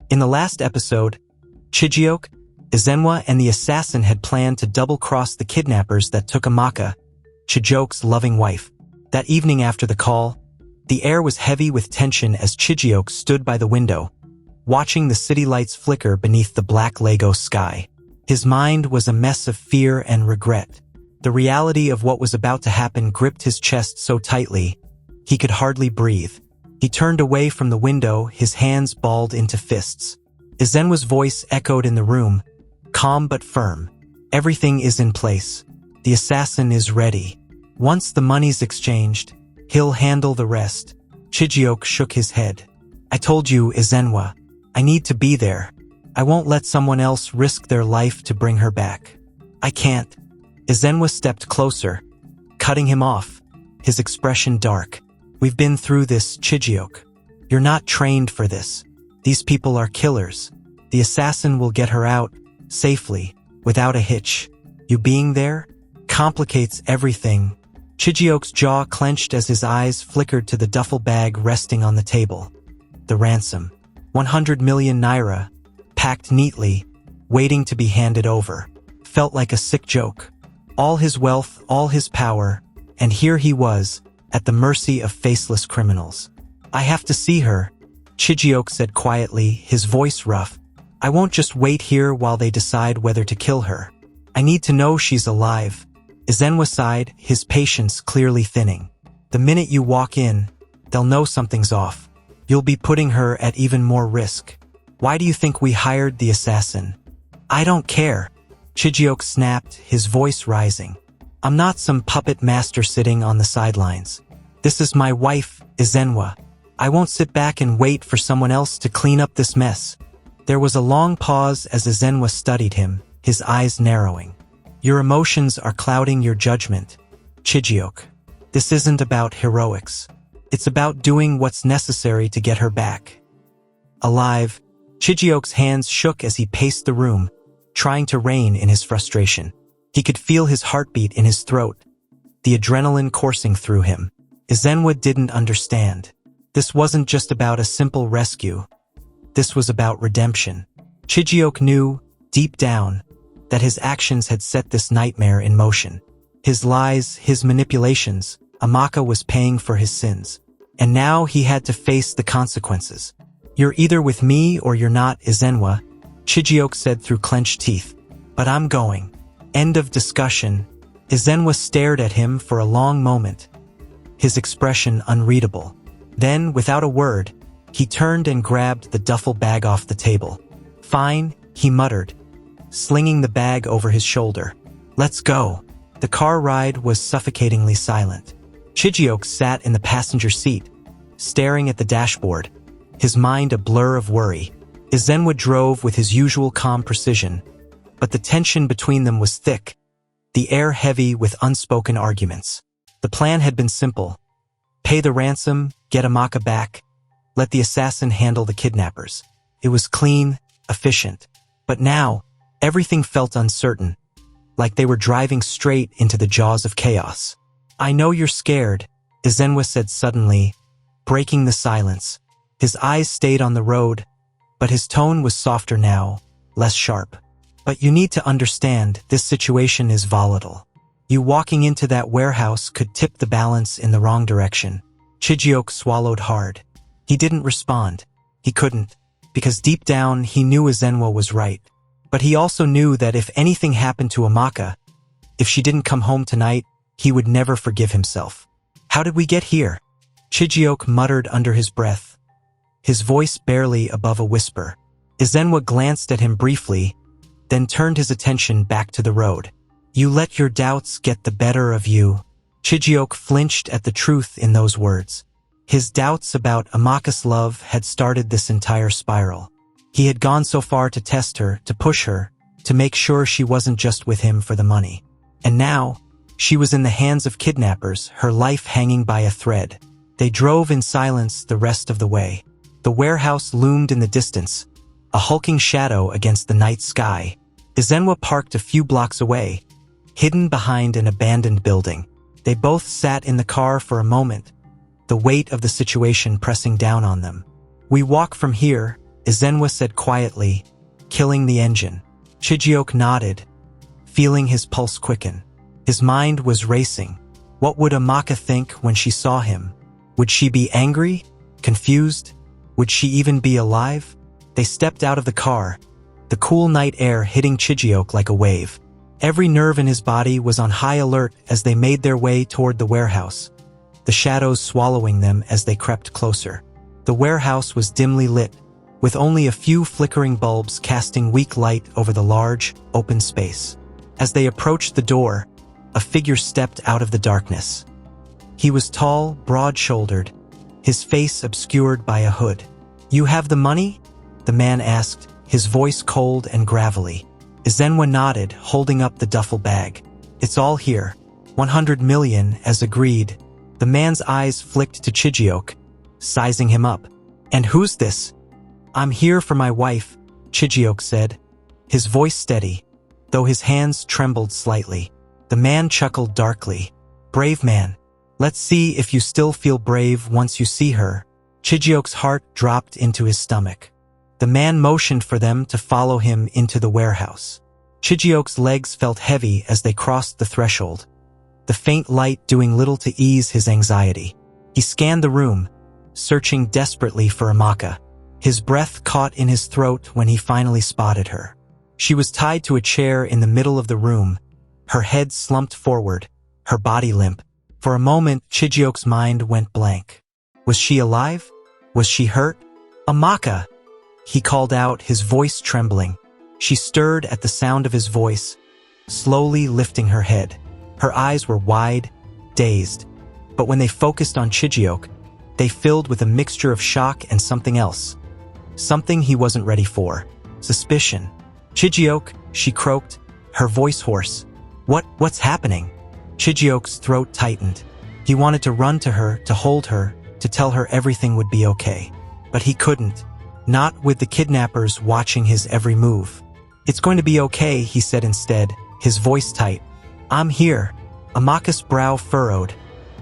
In the last episode, Chijioke, Ezenwa, and the assassin had planned to double-cross the kidnappers that took Amaka, Chijioke's loving wife. That evening after the call, the air was heavy with tension as Chijioke stood by the window, watching the city lights flicker beneath the black Lego sky. His mind was a mess of fear and regret. The reality of what was about to happen gripped his chest so tightly, he could hardly breathe. He turned away from the window, his hands balled into fists. Ezenwa's voice echoed in the room, calm but firm. Everything is in place. The assassin is ready. Once the money's exchanged, he'll handle the rest. Chijioke shook his head. I told you, Ezenwa. I need to be there. I won't let someone else risk their life to bring her back. I can't. Ezenwa stepped closer, cutting him off, his expression dark. We've been through this, Chijioke. You're not trained for this. These people are killers. The assassin will get her out, safely, without a hitch. You being there complicates everything. Chijioke's jaw clenched as his eyes flickered to the duffel bag resting on the table. The ransom. 100 million naira, packed neatly, waiting to be handed over. Felt like a sick joke. All his wealth, all his power, and here he was, at the mercy of faceless criminals. I have to see her, Chijioke said quietly, his voice rough. I won't just wait here while they decide whether to kill her. I need to know she's alive. Ezenwa sighed, his patience clearly thinning. The minute you walk in, they'll know something's off. You'll be putting her at even more risk. Why do you think we hired the assassin? I don't care. Chijioke snapped, his voice rising. I'm not some puppet master sitting on the sidelines. This is my wife, Ezenwa. I won't sit back and wait for someone else to clean up this mess. There was a long pause as Ezenwa studied him, his eyes narrowing. Your emotions are clouding your judgment, Chijioke. This isn't about heroics. It's about doing what's necessary to get her back. Alive, Chijioke's hands shook as he paced the room, trying to rein in his frustration. He could feel his heartbeat in his throat, the adrenaline coursing through him. Ezenwa didn't understand. This wasn't just about a simple rescue. This was about redemption. Chijioke knew, deep down, that his actions had set this nightmare in motion. His lies, his manipulations, Amaka was paying for his sins. And now he had to face the consequences. You're either with me or you're not, Ezenwa, Chijioke said through clenched teeth. But I'm going. End of discussion. Ezenwa stared at him for a long moment, his expression unreadable. Then, without a word, he turned and grabbed the duffel bag off the table. Fine, he muttered, slinging the bag over his shoulder. Let's go. The car ride was suffocatingly silent. Chijioke sat in the passenger seat, staring at the dashboard, his mind a blur of worry. Ezenwa drove with his usual calm precision, but the tension between them was thick, the air heavy with unspoken arguments. The plan had been simple. Pay the ransom, get Amaka back, let the assassin handle the kidnappers. It was clean, efficient. But now, everything felt uncertain, like they were driving straight into the jaws of chaos. I know you're scared, Ezenwa said suddenly, breaking the silence. His eyes stayed on the road, but his tone was softer now, less sharp. But you need to understand, this situation is volatile. You walking into that warehouse could tip the balance in the wrong direction. Chijioke swallowed hard. He didn't respond. He couldn't, because deep down he knew Ezenwa was right. But he also knew that if anything happened to Amaka, if she didn't come home tonight, he would never forgive himself. How did we get here? Chijioke muttered under his breath, his voice barely above a whisper. Ezenwa glanced at him briefly, then turned his attention back to the road. You let your doubts get the better of you. Chijioke flinched at the truth in those words. His doubts about Amaka's love had started this entire spiral. He had gone so far to test her, to push her, to make sure she wasn't just with him for the money. And now, she was in the hands of kidnappers, her life hanging by a thread. They drove in silence the rest of the way. The warehouse loomed in the distance, a hulking shadow against the night sky. Ezenwa parked a few blocks away, hidden behind an abandoned building. They both sat in the car for a moment, the weight of the situation pressing down on them. We walk from here, Ezenwa said quietly, "Killing the engine." Chijioke nodded, feeling his pulse quicken. His mind was racing. What would Amaka think when she saw him? Would she be angry? Confused? Would she even be alive? They stepped out of the car, the cool night air hitting Chijioke like a wave. Every nerve in his body was on high alert as they made their way toward the warehouse, the shadows swallowing them as they crept closer. The warehouse was dimly lit, with only a few flickering bulbs casting weak light over the large, open space. As they approached the door, a figure stepped out of the darkness. He was tall, broad-shouldered, his face obscured by a hood. "You have the money?" the man asked, his voice cold and gravelly. Ezenwa nodded, holding up the duffel bag. "It's all here. 100 million, as agreed." The man's eyes flicked to Chijioke, sizing him up. "And who's this?" "I'm here for my wife," Chijioke said, his voice steady, though his hands trembled slightly. The man chuckled darkly. "Brave man. Let's see if you still feel brave once you see her." Chijioke's heart dropped into his stomach. The man motioned for them to follow him into the warehouse. Chijioke's legs felt heavy as they crossed the threshold, the faint light doing little to ease his anxiety. He scanned the room, searching desperately for Amaka. His breath caught in his throat when he finally spotted her. She was tied to a chair in the middle of the room, her head slumped forward, her body limp. For a moment, Chijioke's mind went blank. Was she alive? Was she hurt? "Amaka!" he called out, his voice trembling. She stirred at the sound of his voice, slowly lifting her head. Her eyes were wide, dazed, but when they focused on Chijioke, they filled with a mixture of shock and something else. Something he wasn't ready for. Suspicion. "Chijioke," she croaked, her voice hoarse. What's happening?" Chijioke's throat tightened. He wanted to run to her, to hold her, to tell her everything would be okay. But he couldn't. Not with the kidnappers watching his every move. "It's going to be okay," he said instead, his voice tight. "I'm here." Amaka's brow furrowed,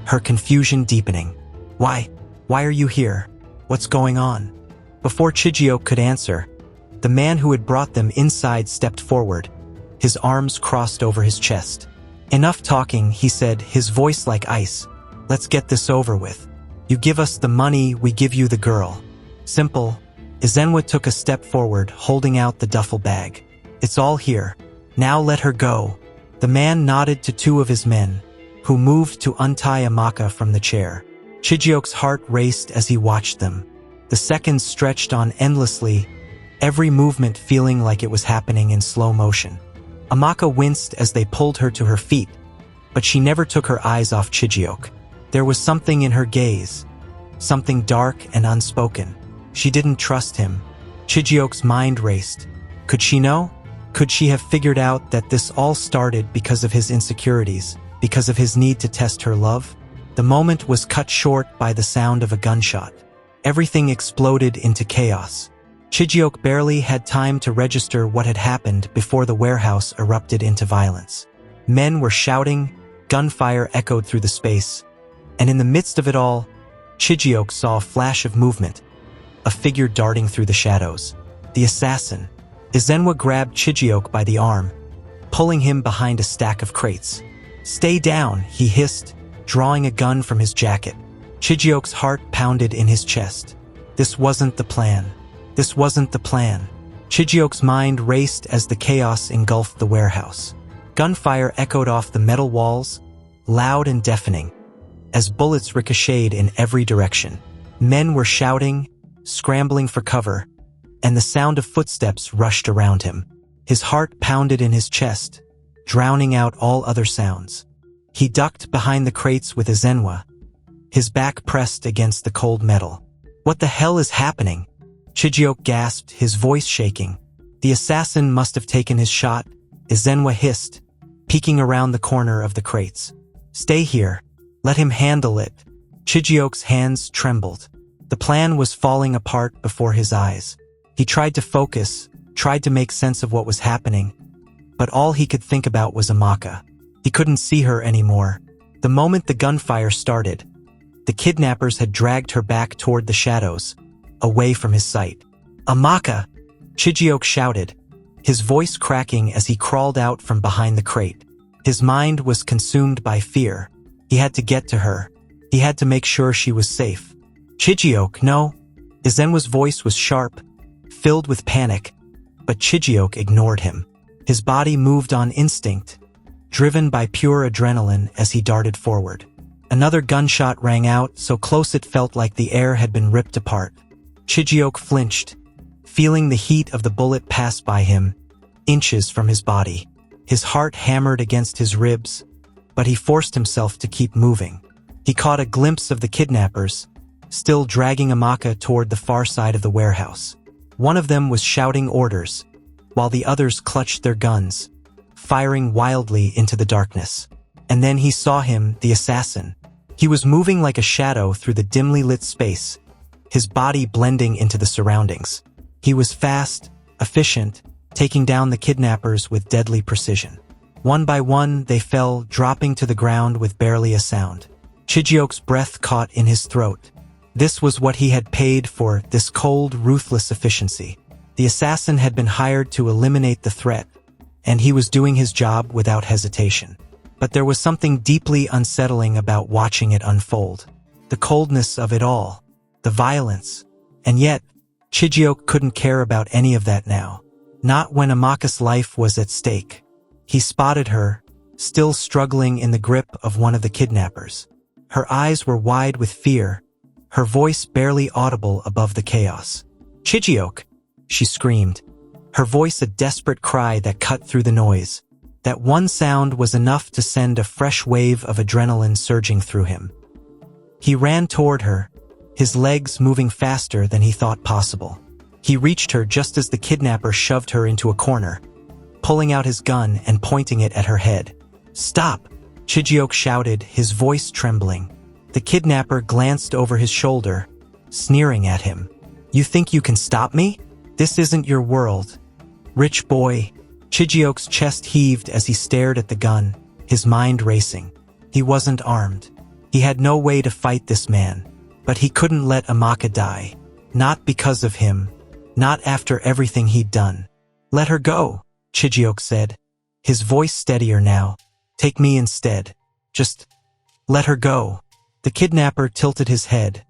her confusion deepening. Why are you here? What's going on?" Before Chijioke could answer, the man who had brought them inside stepped forward, his arms crossed over his chest. "Enough talking," he said, his voice like ice. "Let's get this over with. You give us the money, we give you the girl. Simple." Ezenwa took a step forward, holding out the duffel bag. "It's all here. Now let her go." The man nodded to two of his men, who moved to untie Amaka from the chair. Chijioke's heart raced as he watched them. The seconds stretched on endlessly, every movement feeling like it was happening in slow motion. Amaka winced as they pulled her to her feet, but she never took her eyes off Chijioke. There was something in her gaze, something dark and unspoken. She didn't trust him. Chijioke's mind raced. Could she know? Could she have figured out that this all started because of his insecurities, because of his need to test her love? The moment was cut short by the sound of a gunshot. Everything exploded into chaos. Chijioke barely had time to register what had happened before the warehouse erupted into violence. Men were shouting, gunfire echoed through the space, and in the midst of it all, Chijioke saw a flash of movement, a figure darting through the shadows. The assassin. Ezenwa grabbed Chijioke by the arm, pulling him behind a stack of crates. "Stay down," he hissed, drawing a gun from his jacket. Chijioke's heart pounded in his chest. This wasn't the plan. This wasn't the plan. Chijioke's mind raced as the chaos engulfed the warehouse. Gunfire echoed off the metal walls, loud and deafening, as bullets ricocheted in every direction. Men were shouting, scrambling for cover, and the sound of footsteps rushed around him. His heart pounded in his chest, drowning out all other sounds. He ducked behind the crates with Ezenwa, his back pressed against the cold metal. "What the hell is happening?" Chijioke gasped, his voice shaking. "The assassin must have taken his shot," Ezenwa hissed, peeking around the corner of the crates. "Stay here. Let him handle it." Chijioke's hands trembled. The plan was falling apart before his eyes. He tried to focus, tried to make sense of what was happening, but all he could think about was Amaka. He couldn't see her anymore. The moment the gunfire started, the kidnappers had dragged her back toward the shadows, away from his sight. Amaka! Chijioke shouted, his voice cracking as he crawled out from behind the crate. His mind was consumed by fear. He had to get to her. He had to make sure she was safe. Chijioke, no. Ezenwa's voice was sharp, filled with panic, but Chijioke ignored him. His body moved on instinct, driven by pure adrenaline as he darted forward. Another gunshot rang out, so close it felt like the air had been ripped apart. Chijioke flinched, feeling the heat of the bullet pass by him, inches from his body. His heart hammered against his ribs, but he forced himself to keep moving. He caught a glimpse of the kidnappers, still dragging Amaka toward the far side of the warehouse. One of them was shouting orders, while the others clutched their guns, firing wildly into the darkness. And then he saw him, the assassin. He was moving like a shadow through the dimly lit space, his body blending into the surroundings. He was fast, efficient, taking down the kidnappers with deadly precision. One by one, they fell, dropping to the ground with barely a sound. Chijioke's breath caught in his throat. This was what he had paid for, this cold, ruthless efficiency. The assassin had been hired to eliminate the threat, and he was doing his job without hesitation. But there was something deeply unsettling about watching it unfold. The coldness of it all, the violence. And yet, Chijioke couldn't care about any of that now. Not when Amaka's life was at stake. He spotted her, still struggling in the grip of one of the kidnappers. Her eyes were wide with fear, her voice barely audible above the chaos. "Chijioke!" she screamed, her voice a desperate cry that cut through the noise. That one sound was enough to send a fresh wave of adrenaline surging through him. He ran toward her, his legs moving faster than he thought possible. He reached her just as the kidnapper shoved her into a corner, pulling out his gun and pointing it at her head. "Stop!" Chijioke shouted, his voice trembling. The kidnapper glanced over his shoulder, sneering at him. "You think you can stop me? This isn't your world. Rich boy." Chijioke's chest heaved as he stared at the gun, his mind racing. He wasn't armed. He had no way to fight this man. But he couldn't let Amaka die. Not because of him. Not after everything he'd done. "Let her go," Chijioke said, his voice steadier now. "Take me instead. Just let her go." The kidnapper tilted his head,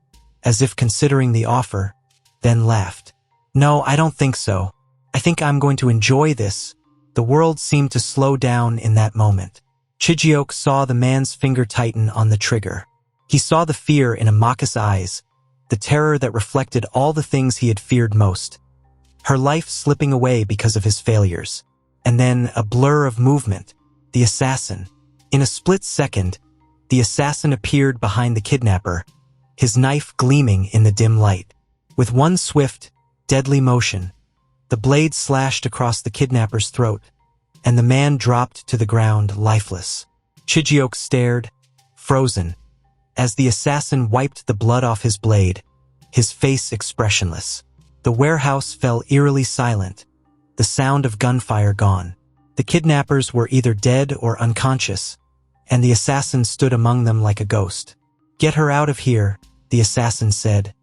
as if considering the offer, then laughed. "No, I don't think so. I think I'm going to enjoy this." The world seemed to slow down in that moment. Chijioke saw the man's finger tighten on the trigger. He saw the fear in Amaka's eyes, the terror that reflected all the things he had feared most. Her life slipping away because of his failures. And then a blur of movement. The assassin. In a split second, the assassin appeared behind the kidnapper, his knife gleaming in the dim light. With one swift, deadly motion, the blade slashed across the kidnapper's throat, and the man dropped to the ground lifeless. Chijioke stared, frozen, as the assassin wiped the blood off his blade, his face expressionless. The warehouse fell eerily silent, the sound of gunfire gone. The kidnappers were either dead or unconscious, and the assassin stood among them like a ghost. "Get her out of here," the assassin said,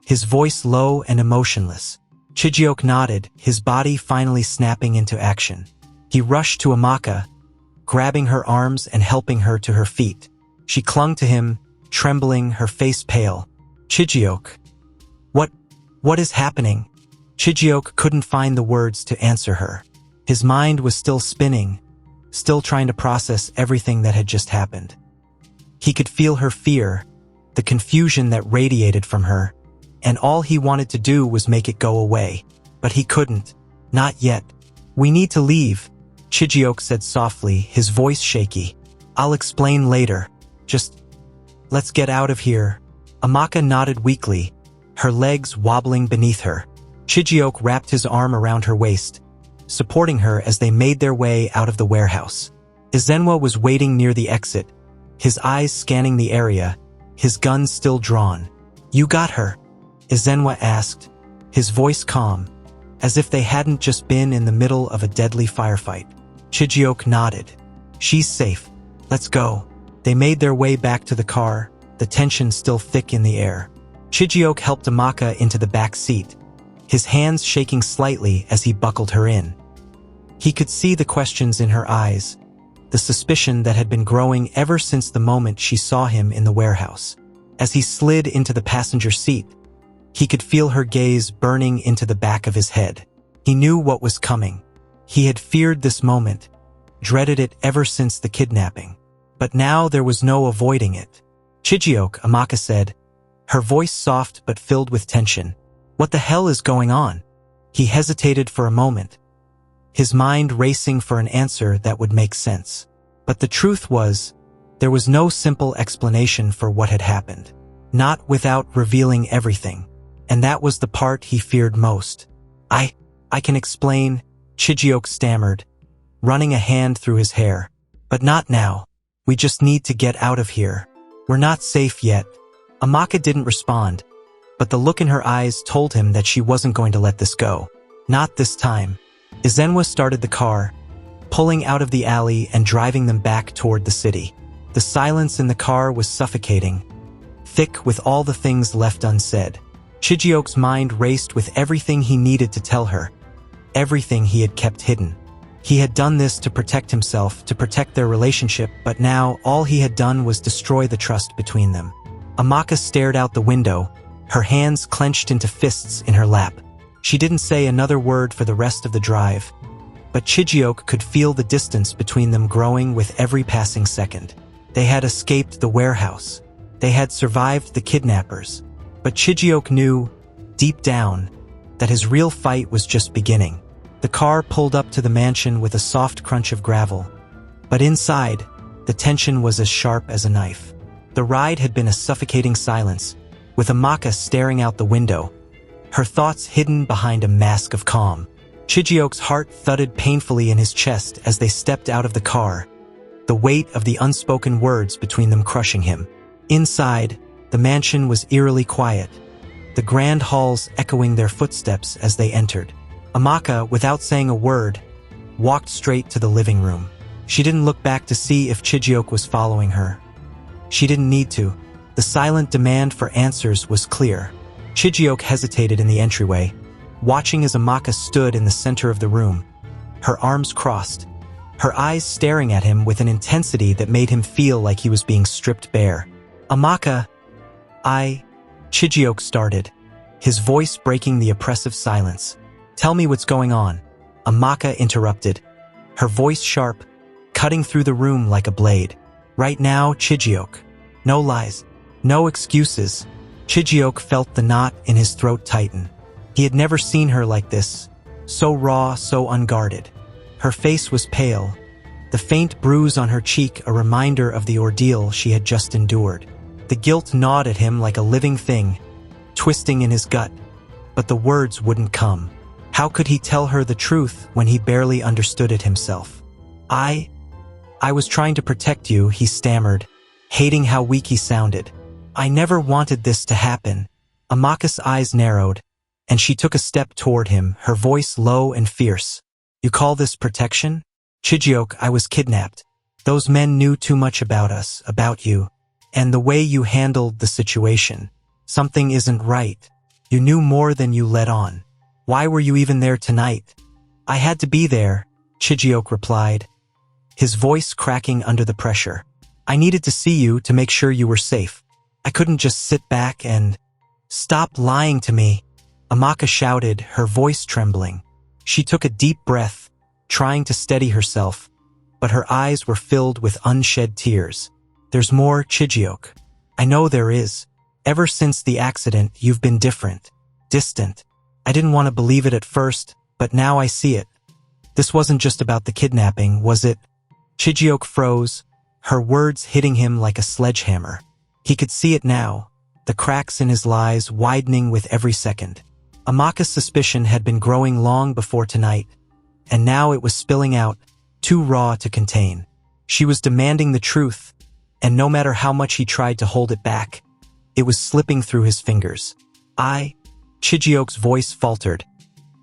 his voice low and emotionless. Chijioke nodded, his body finally snapping into action. He rushed to Amaka, grabbing her arms and helping her to her feet. She clung to him, trembling, her face pale. "Chijioke, what is happening?" Chijioke couldn't find the words to answer her. His mind was still spinning, still trying to process everything that had just happened. He could feel her fear, the confusion that radiated from her, and all he wanted to do was make it go away. But he couldn't. Not yet. "We need to leave," Chijioke said softly, his voice shaky. "I'll explain later. Just let's get out of here." Amaka nodded weakly, her legs wobbling beneath her. Chijioke wrapped his arm around her waist, supporting her as they made their way out of the warehouse. Ezenwa was waiting near the exit, his eyes scanning the area, his gun still drawn. "You got her?" Ezenwa asked, his voice calm, as if they hadn't just been in the middle of a deadly firefight. Chijioke nodded. "She's safe. Let's go." They made their way back to the car, the tension still thick in the air. Chijioke helped Amaka into the back seat, his hands shaking slightly as he buckled her in. He could see the questions in her eyes, the suspicion that had been growing ever since the moment she saw him in the warehouse. As he slid into the passenger seat, he could feel her gaze burning into the back of his head. He knew what was coming. He had feared this moment, dreaded it ever since the kidnapping. But now there was no avoiding it. "Chijioke," Amaka said, her voice soft but filled with tension. "What the hell is going on?" He hesitated for a moment, his mind racing for an answer that would make sense. But the truth was, there was no simple explanation for what had happened. Not without revealing everything. And that was the part he feared most. I can explain," Chijioke stammered, running a hand through his hair. "But not now. We just need to get out of here. We're not safe yet." Amaka didn't respond, but the look in her eyes told him that she wasn't going to let this go. Not this time. Ezenwa started the car, pulling out of the alley and driving them back toward the city. The silence in the car was suffocating, thick with all the things left unsaid. Chijioke's mind raced with everything he needed to tell her, everything he had kept hidden. He had done this to protect himself, to protect their relationship, but now all he had done was destroy the trust between them. Amaka stared out the window, her hands clenched into fists in her lap. She didn't say another word for the rest of the drive, but Chijioke could feel the distance between them growing with every passing second. They had escaped the warehouse. They had survived the kidnappers. But Chijioke knew, deep down, that his real fight was just beginning. The car pulled up to the mansion with a soft crunch of gravel. But inside, the tension was as sharp as a knife. The ride had been a suffocating silence, with Amaka staring out the window, her thoughts hidden behind a mask of calm. Chijioke's heart thudded painfully in his chest as they stepped out of the car, the weight of the unspoken words between them crushing him. Inside, the mansion was eerily quiet, the grand halls echoing their footsteps as they entered. Amaka, without saying a word, walked straight to the living room. She didn't look back to see if Chijioke was following her. She didn't need to. The silent demand for answers was clear. Chijioke hesitated in the entryway, watching as Amaka stood in the center of the room, her arms crossed, her eyes staring at him with an intensity that made him feel like he was being stripped bare. "Amaka, Chijioke started, his voice breaking the oppressive silence. "Tell me what's going on," Amaka interrupted, her voice sharp, cutting through the room like a blade. "Right now, Chijioke. No lies, no excuses." Chijioke felt the knot in his throat tighten. He had never seen her like this, so raw, so unguarded. Her face was pale, the faint bruise on her cheek a reminder of the ordeal she had just endured. The guilt gnawed at him like a living thing, twisting in his gut, but the words wouldn't come. How could he tell her the truth when he barely understood it himself? I was trying to protect you," he stammered, hating how weak he sounded. "I never wanted this to happen." Amaka's eyes narrowed, and she took a step toward him, her voice low and fierce. "You call this protection? Chijioke, I was kidnapped. Those men knew too much about us, about you, and the way you handled the situation. Something isn't right. You knew more than you let on. Why were you even there tonight?" "I had to be there," Chijioke replied, his voice cracking under the pressure. "I needed to see you to make sure you were safe. I couldn't just sit back and—" "Stop lying to me," Amaka shouted, her voice trembling. She took a deep breath, trying to steady herself, but her eyes were filled with unshed tears. "There's more, Chijioke. I know there is. Ever since the accident, you've been different, distant. I didn't want to believe it at first, but now I see it. This wasn't just about the kidnapping, was it?" Chijioke froze, her words hitting him like a sledgehammer. He could see it now, the cracks in his lies widening with every second. Amaka's suspicion had been growing long before tonight, and now it was spilling out, too raw to contain. She was demanding the truth, and no matter how much he tried to hold it back, it was slipping through his fingers. Chijioke's voice faltered,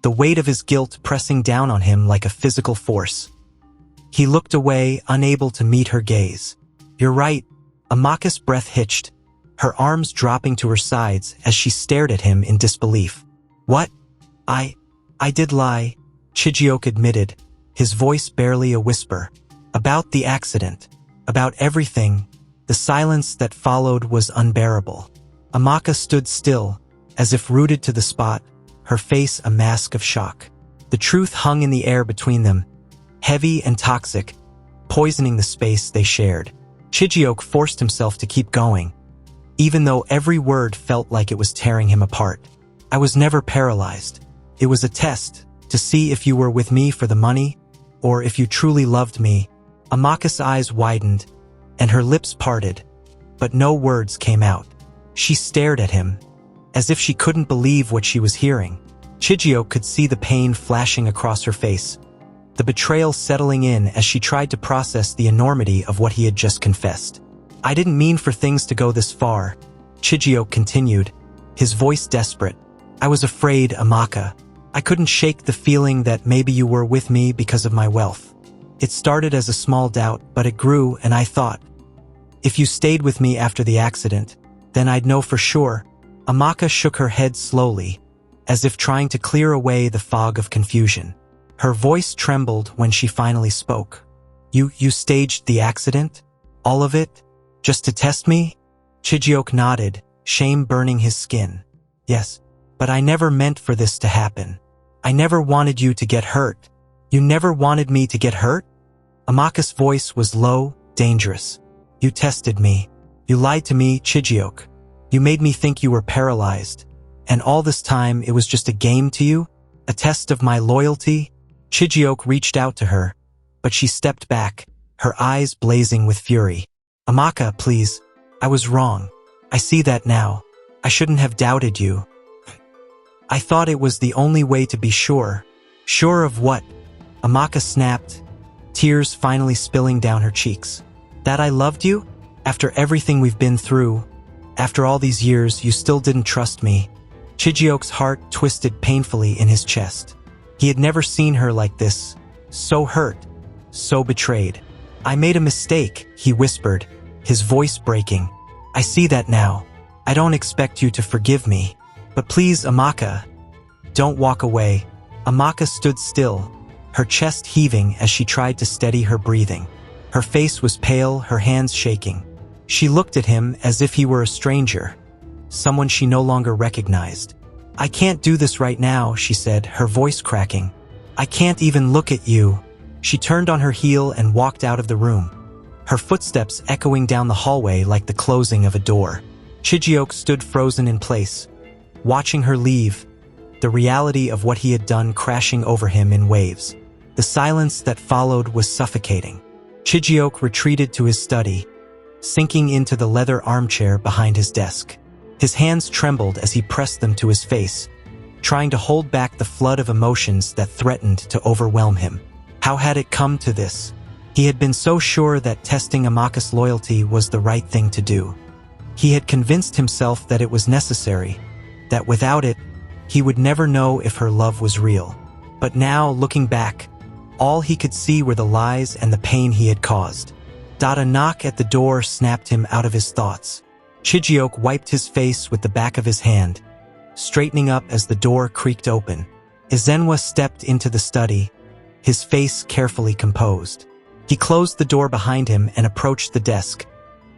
the weight of his guilt pressing down on him like a physical force. He looked away, unable to meet her gaze. "You're right." Amaka's breath hitched, her arms dropping to her sides as she stared at him in disbelief. "What? I did lie, Chijioke admitted, his voice barely a whisper. About the accident. About everything. The silence that followed was unbearable. Amaka stood still, as if rooted to the spot, her face a mask of shock. The truth hung in the air between them, heavy and toxic, poisoning the space they shared. Chijioke forced himself to keep going, even though every word felt like it was tearing him apart. I was never paralyzed. It was a test, to see if you were with me for the money, or if you truly loved me. Amaka's eyes widened, and her lips parted, but no words came out. She stared at him, as if she couldn't believe what she was hearing. Chijioke could see the pain flashing across her face, the betrayal settling in as she tried to process the enormity of what he had just confessed. I didn't mean for things to go this far, Chijioke continued, his voice desperate. I was afraid, Amaka. I couldn't shake the feeling that maybe you were with me because of my wealth. It started as a small doubt, but it grew, and I thought, if you stayed with me after the accident, then I'd know for sure. Amaka shook her head slowly, as if trying to clear away the fog of confusion. Her voice trembled when she finally spoke. You staged the accident? All of it? Just to test me? Chijioke nodded, shame burning his skin. Yes, but I never meant for this to happen. I never wanted you to get hurt. You never wanted me to get hurt? Amaka's voice was low, dangerous. You tested me. You lied to me, Chijioke. You made me think you were paralyzed. And all this time it was just a game to you? A test of my loyalty? Chijioke reached out to her, but she stepped back, her eyes blazing with fury. Amaka, please. I was wrong. I see that now. I shouldn't have doubted you. I thought it was the only way to be sure. Sure of what? Amaka snapped, tears finally spilling down her cheeks. That I loved you? After everything we've been through, after all these years, you still didn't trust me. Chijioke's heart twisted painfully in his chest. He had never seen her like this, so hurt, so betrayed. I made a mistake, he whispered, his voice breaking. I see that now. I don't expect you to forgive me. But please, Amaka, don't walk away. Amaka stood still, her chest heaving as she tried to steady her breathing. Her face was pale, her hands shaking. She looked at him as if he were a stranger, someone she no longer recognized. I can't do this right now, she said, her voice cracking. I can't even look at you. She turned on her heel and walked out of the room, her footsteps echoing down the hallway like the closing of a door. Chijioke stood frozen in place, watching her leave, the reality of what he had done crashing over him in waves. The silence that followed was suffocating. Chijioke retreated to his study, sinking into the leather armchair behind his desk. His hands trembled as he pressed them to his face, trying to hold back the flood of emotions that threatened to overwhelm him. How had it come to this? He had been so sure that testing Amaka's loyalty was the right thing to do. He had convinced himself that it was necessary, that without it, he would never know if her love was real. But now, looking back, all he could see were the lies and the pain he had caused. A knock at the door snapped him out of his thoughts. Chijioke wiped his face with the back of his hand, straightening up as the door creaked open. Ezenwa stepped into the study, his face carefully composed. He closed the door behind him and approached the desk,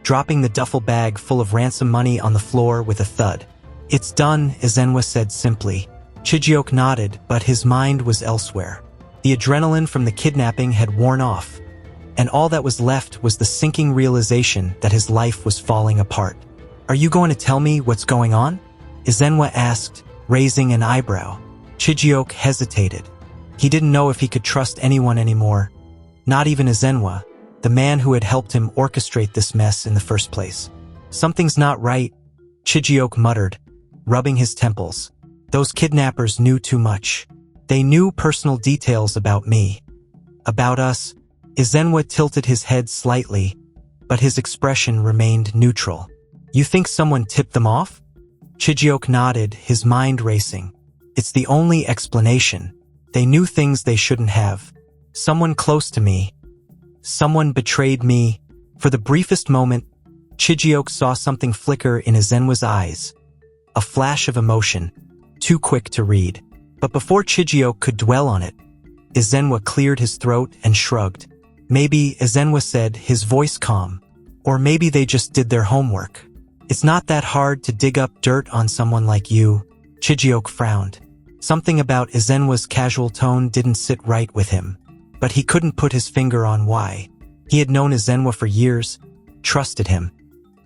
dropping the duffel bag full of ransom money on the floor with a thud. It's done, Ezenwa said simply. Chijioke nodded, but his mind was elsewhere. The adrenaline from the kidnapping had worn off, and all that was left was the sinking realization that his life was falling apart. Are you going to tell me what's going on? Ezenwa asked, raising an eyebrow. Chijioke hesitated. He didn't know if he could trust anyone anymore, not even Ezenwa, the man who had helped him orchestrate this mess in the first place. Something's not right, Chijioke muttered, rubbing his temples. Those kidnappers knew too much. They knew personal details about me. About us. Ezenwa tilted his head slightly, but his expression remained neutral. You think someone tipped them off? Chijioke nodded, his mind racing. It's the only explanation. They knew things they shouldn't have. Someone close to me. Someone betrayed me. For the briefest moment, Chijioke saw something flicker in Ezenwa's eyes. A flash of emotion, too quick to read. But before Chijioke could dwell on it, Ezenwa cleared his throat and shrugged. Maybe, Ezenwa said, his voice calm. Or maybe they just did their homework. It's not that hard to dig up dirt on someone like you. Chijioke frowned. Something about Ezenwa's casual tone didn't sit right with him. But he couldn't put his finger on why. He had known Ezenwa for years, trusted him.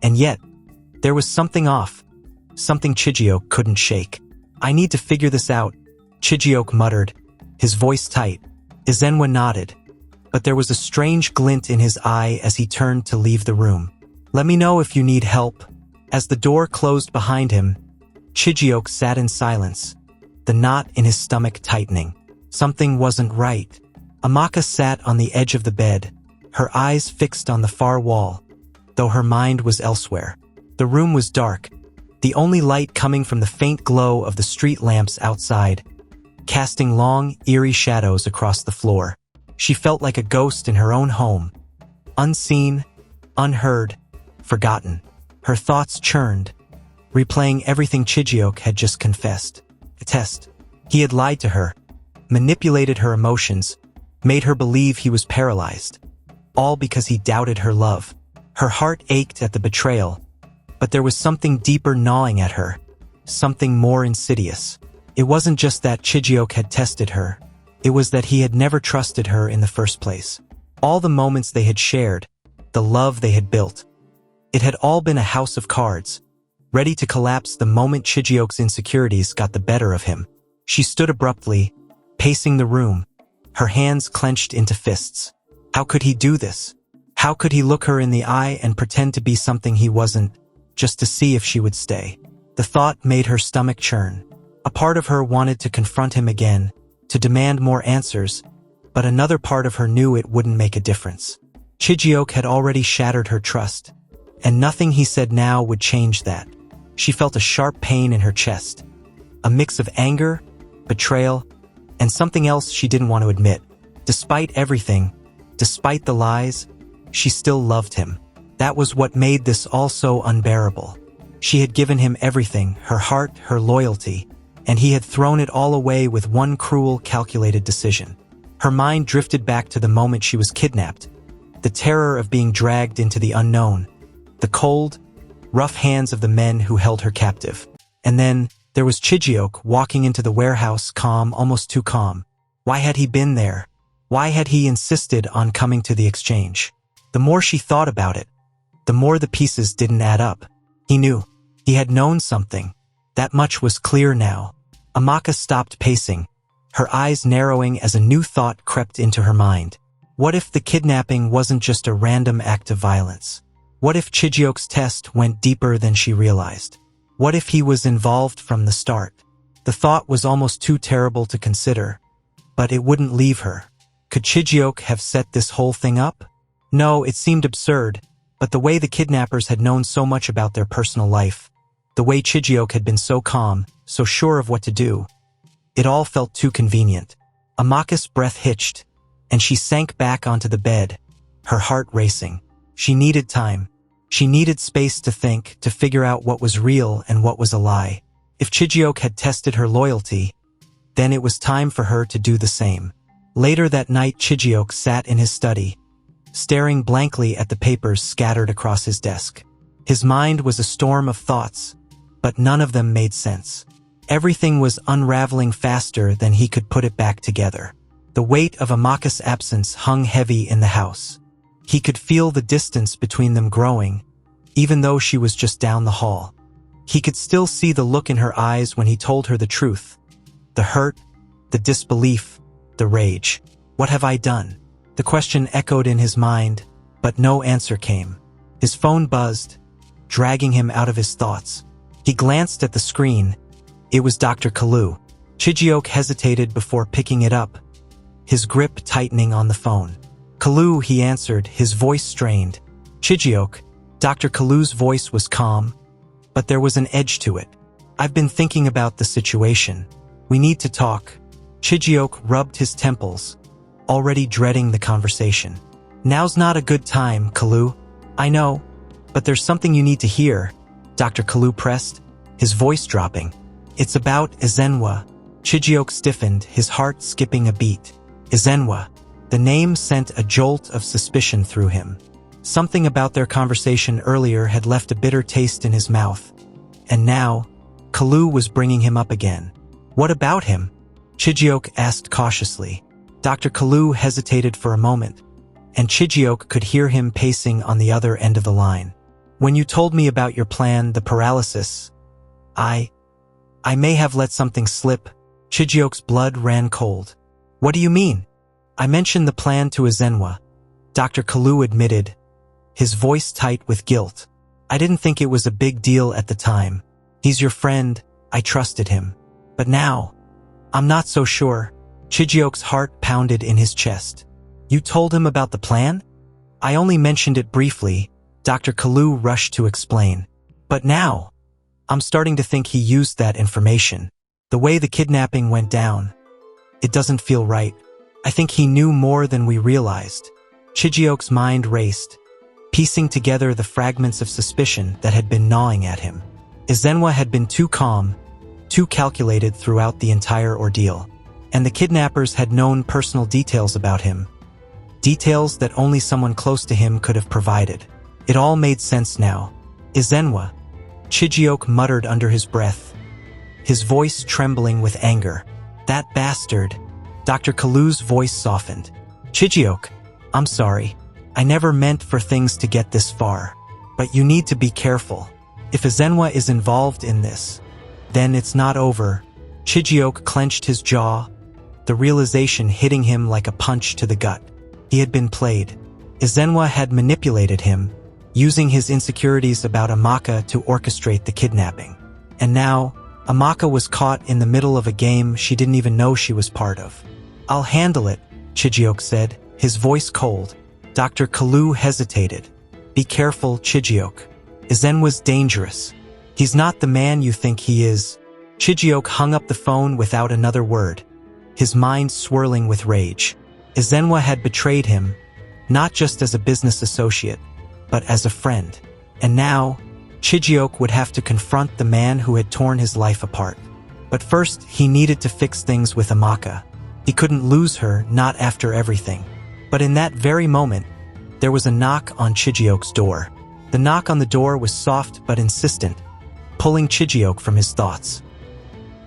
And yet, there was something off. Something Chijioke couldn't shake. I need to figure this out, Chijioke muttered, his voice tight. Ezenwa nodded. But there was a strange glint in his eye as he turned to leave the room. Let me know if you need help. As the door closed behind him, Chijioke sat in silence, the knot in his stomach tightening. Something wasn't right. Amaka sat on the edge of the bed, her eyes fixed on the far wall, though her mind was elsewhere. The room was dark, the only light coming from the faint glow of the street lamps outside, casting long, eerie shadows across the floor. She felt like a ghost in her own home, unseen, unheard, forgotten. Her thoughts churned, replaying everything Chijioke had just confessed. A test. He had lied to her, manipulated her emotions, made her believe he was paralyzed. All because he doubted her love. Her heart ached at the betrayal, but there was something deeper gnawing at her, something more insidious. It wasn't just that Chijioke had tested her. It was that he had never trusted her in the first place. All the moments they had shared, the love they had built. It had all been a house of cards, ready to collapse the moment Chijioke's insecurities got the better of him. She stood abruptly, pacing the room, her hands clenched into fists. How could he do this? How could he look her in the eye and pretend to be something he wasn't, just to see if she would stay? The thought made her stomach churn. A part of her wanted to confront him again, to demand more answers, but another part of her knew it wouldn't make a difference. Chijioke had already shattered her trust, and nothing he said now would change that. She felt a sharp pain in her chest, a mix of anger, betrayal, and something else she didn't want to admit. Despite everything, despite the lies, she still loved him. That was what made this all so unbearable. She had given him everything, her heart, her loyalty, and he had thrown it all away with one cruel, calculated decision. Her mind drifted back to the moment she was kidnapped, the terror of being dragged into the unknown, the cold, rough hands of the men who held her captive. And then, there was Chijioke walking into the warehouse calm, almost too calm. Why had he been there? Why had he insisted on coming to the exchange? The more she thought about it, the more the pieces didn't add up. He knew. He had known something. That much was clear now. Amaka stopped pacing, her eyes narrowing as a new thought crept into her mind. What if the kidnapping wasn't just a random act of violence? What if Chijioke's test went deeper than she realized? What if he was involved from the start? The thought was almost too terrible to consider, but it wouldn't leave her. Could Chijioke have set this whole thing up? No, it seemed absurd, but the way the kidnappers had known so much about their personal life, the way Chijioke had been so calm, so sure of what to do, it all felt too convenient. Amaka's breath hitched, and she sank back onto the bed, her heart racing. She needed time. She needed space to think, to figure out what was real and what was a lie. If Chijioke had tested her loyalty, then it was time for her to do the same. Later that night, Chijioke sat in his study, staring blankly at the papers scattered across his desk. His mind was a storm of thoughts, but none of them made sense. Everything was unraveling faster than he could put it back together. The weight of Amaka's absence hung heavy in the house. He could feel the distance between them growing, even though she was just down the hall. He could still see the look in her eyes when he told her the truth. The hurt, the disbelief, the rage. What have I done? The question echoed in his mind, but no answer came. His phone buzzed, dragging him out of his thoughts. He glanced at the screen. It was Dr. Kalu. Chijioke hesitated before picking it up, his grip tightening on the phone. Kalu, he answered, his voice strained. Chijioke. Dr. Kalu's voice was calm, but there was an edge to it. I've been thinking about the situation. We need to talk. Chijioke rubbed his temples, already dreading the conversation. Now's not a good time, Kalu. I know, but there's something you need to hear. Dr. Kalu pressed, his voice dropping. It's about Ezenwa. Chijioke stiffened, his heart skipping a beat. Ezenwa. The name sent a jolt of suspicion through him. Something about their conversation earlier had left a bitter taste in his mouth. And now, Kalu was bringing him up again. What about him? Chijioke asked cautiously. Dr. Kalu hesitated for a moment, and Chijioke could hear him pacing on the other end of the line. When you told me about your plan, the paralysis, I may have let something slip. Chijioke's blood ran cold. What do you mean? I mentioned the plan to Ezenwa, Dr. Kalu admitted, his voice tight with guilt. I didn't think it was a big deal at the time. He's your friend, I trusted him. But now, I'm not so sure. Chijioke's heart pounded in his chest. You told him about the plan? I only mentioned it briefly, Dr. Kalu rushed to explain. But now, I'm starting to think he used that information. The way the kidnapping went down, it doesn't feel right. I think he knew more than we realized. Chijioke's mind raced, piecing together the fragments of suspicion that had been gnawing at him. Ezenwa had been too calm, too calculated throughout the entire ordeal. And the kidnappers had known personal details about him. Details that only someone close to him could have provided. It all made sense now. Ezenwa, Chijioke muttered under his breath, his voice trembling with anger. That bastard. Dr. Kalu's voice softened. Chijioke, I'm sorry. I never meant for things to get this far. But you need to be careful. If Ezenwa is involved in this, then it's not over. Chijioke clenched his jaw, the realization hitting him like a punch to the gut. He had been played. Ezenwa had manipulated him, using his insecurities about Amaka to orchestrate the kidnapping. And now, Amaka was caught in the middle of a game she didn't even know she was part of. I'll handle it, Chijioke said, his voice cold. Dr. Kalu hesitated. Be careful, Chijioke. Ezenwa's dangerous. He's not the man you think he is. Chijioke hung up the phone without another word, his mind swirling with rage. Ezenwa had betrayed him, not just as a business associate, but as a friend. And now, Chijioke would have to confront the man who had torn his life apart. But first, he needed to fix things with Amaka. He couldn't lose her, not after everything. But in that very moment, there was a knock on Chijioke's door. The knock on the door was soft but insistent, pulling Chijioke from his thoughts.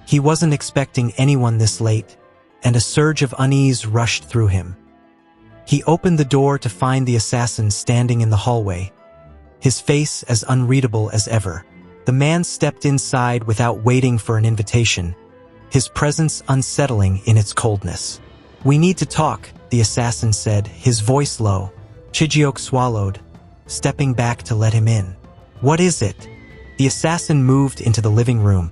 He wasn't expecting anyone this late, and a surge of unease rushed through him. He opened the door to find the assassin standing in the hallway, his face as unreadable as ever. The man stepped inside without waiting for an invitation, his presence unsettling in its coldness. We need to talk, the assassin said, his voice low. Chijioke swallowed, stepping back to let him in. What is it? The assassin moved into the living room,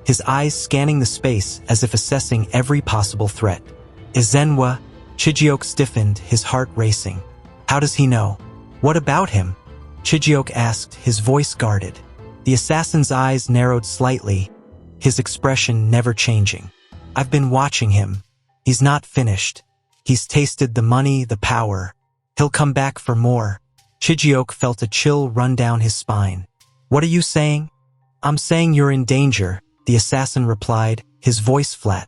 his eyes scanning the space as if assessing every possible threat. Ezenwa, Chijioke stiffened, his heart racing. How does he know? What about him? Chijioke asked, his voice guarded. The assassin's eyes narrowed slightly, his expression never changing. I've been watching him. He's not finished. He's tasted the money, the power. He'll come back for more. Chijioke felt a chill run down his spine. What are you saying? I'm saying you're in danger, the assassin replied, his voice flat.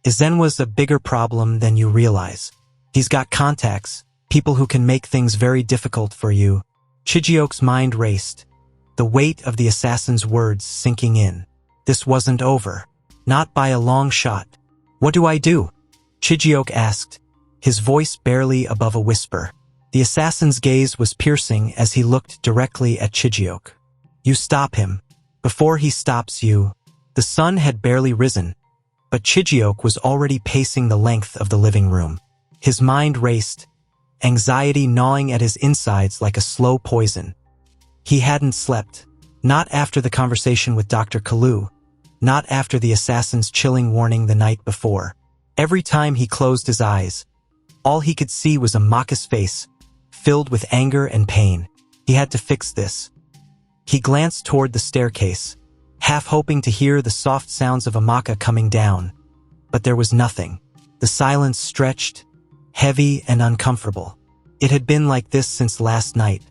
Ezenwa's a bigger problem than you realize. He's got contacts, people who can make things very difficult for you. Chijioke's mind raced, the weight of the assassin's words sinking in. This wasn't over. Not by a long shot. What do I do? Chijioke asked, his voice barely above a whisper. The assassin's gaze was piercing as he looked directly at Chijioke. You stop him. Before he stops you. The sun had barely risen, but Chijioke was already pacing the length of the living room. His mind raced, anxiety gnawing at his insides like a slow poison. He hadn't slept, not after the conversation with Dr. Kalu, not after the assassin's chilling warning the night before. Every time he closed his eyes, all he could see was Amaka's face, filled with anger and pain. He had to fix this. He glanced toward the staircase, half hoping to hear the soft sounds of Amaka coming down. But there was nothing. The silence stretched, heavy and uncomfortable. It had been like this since last night.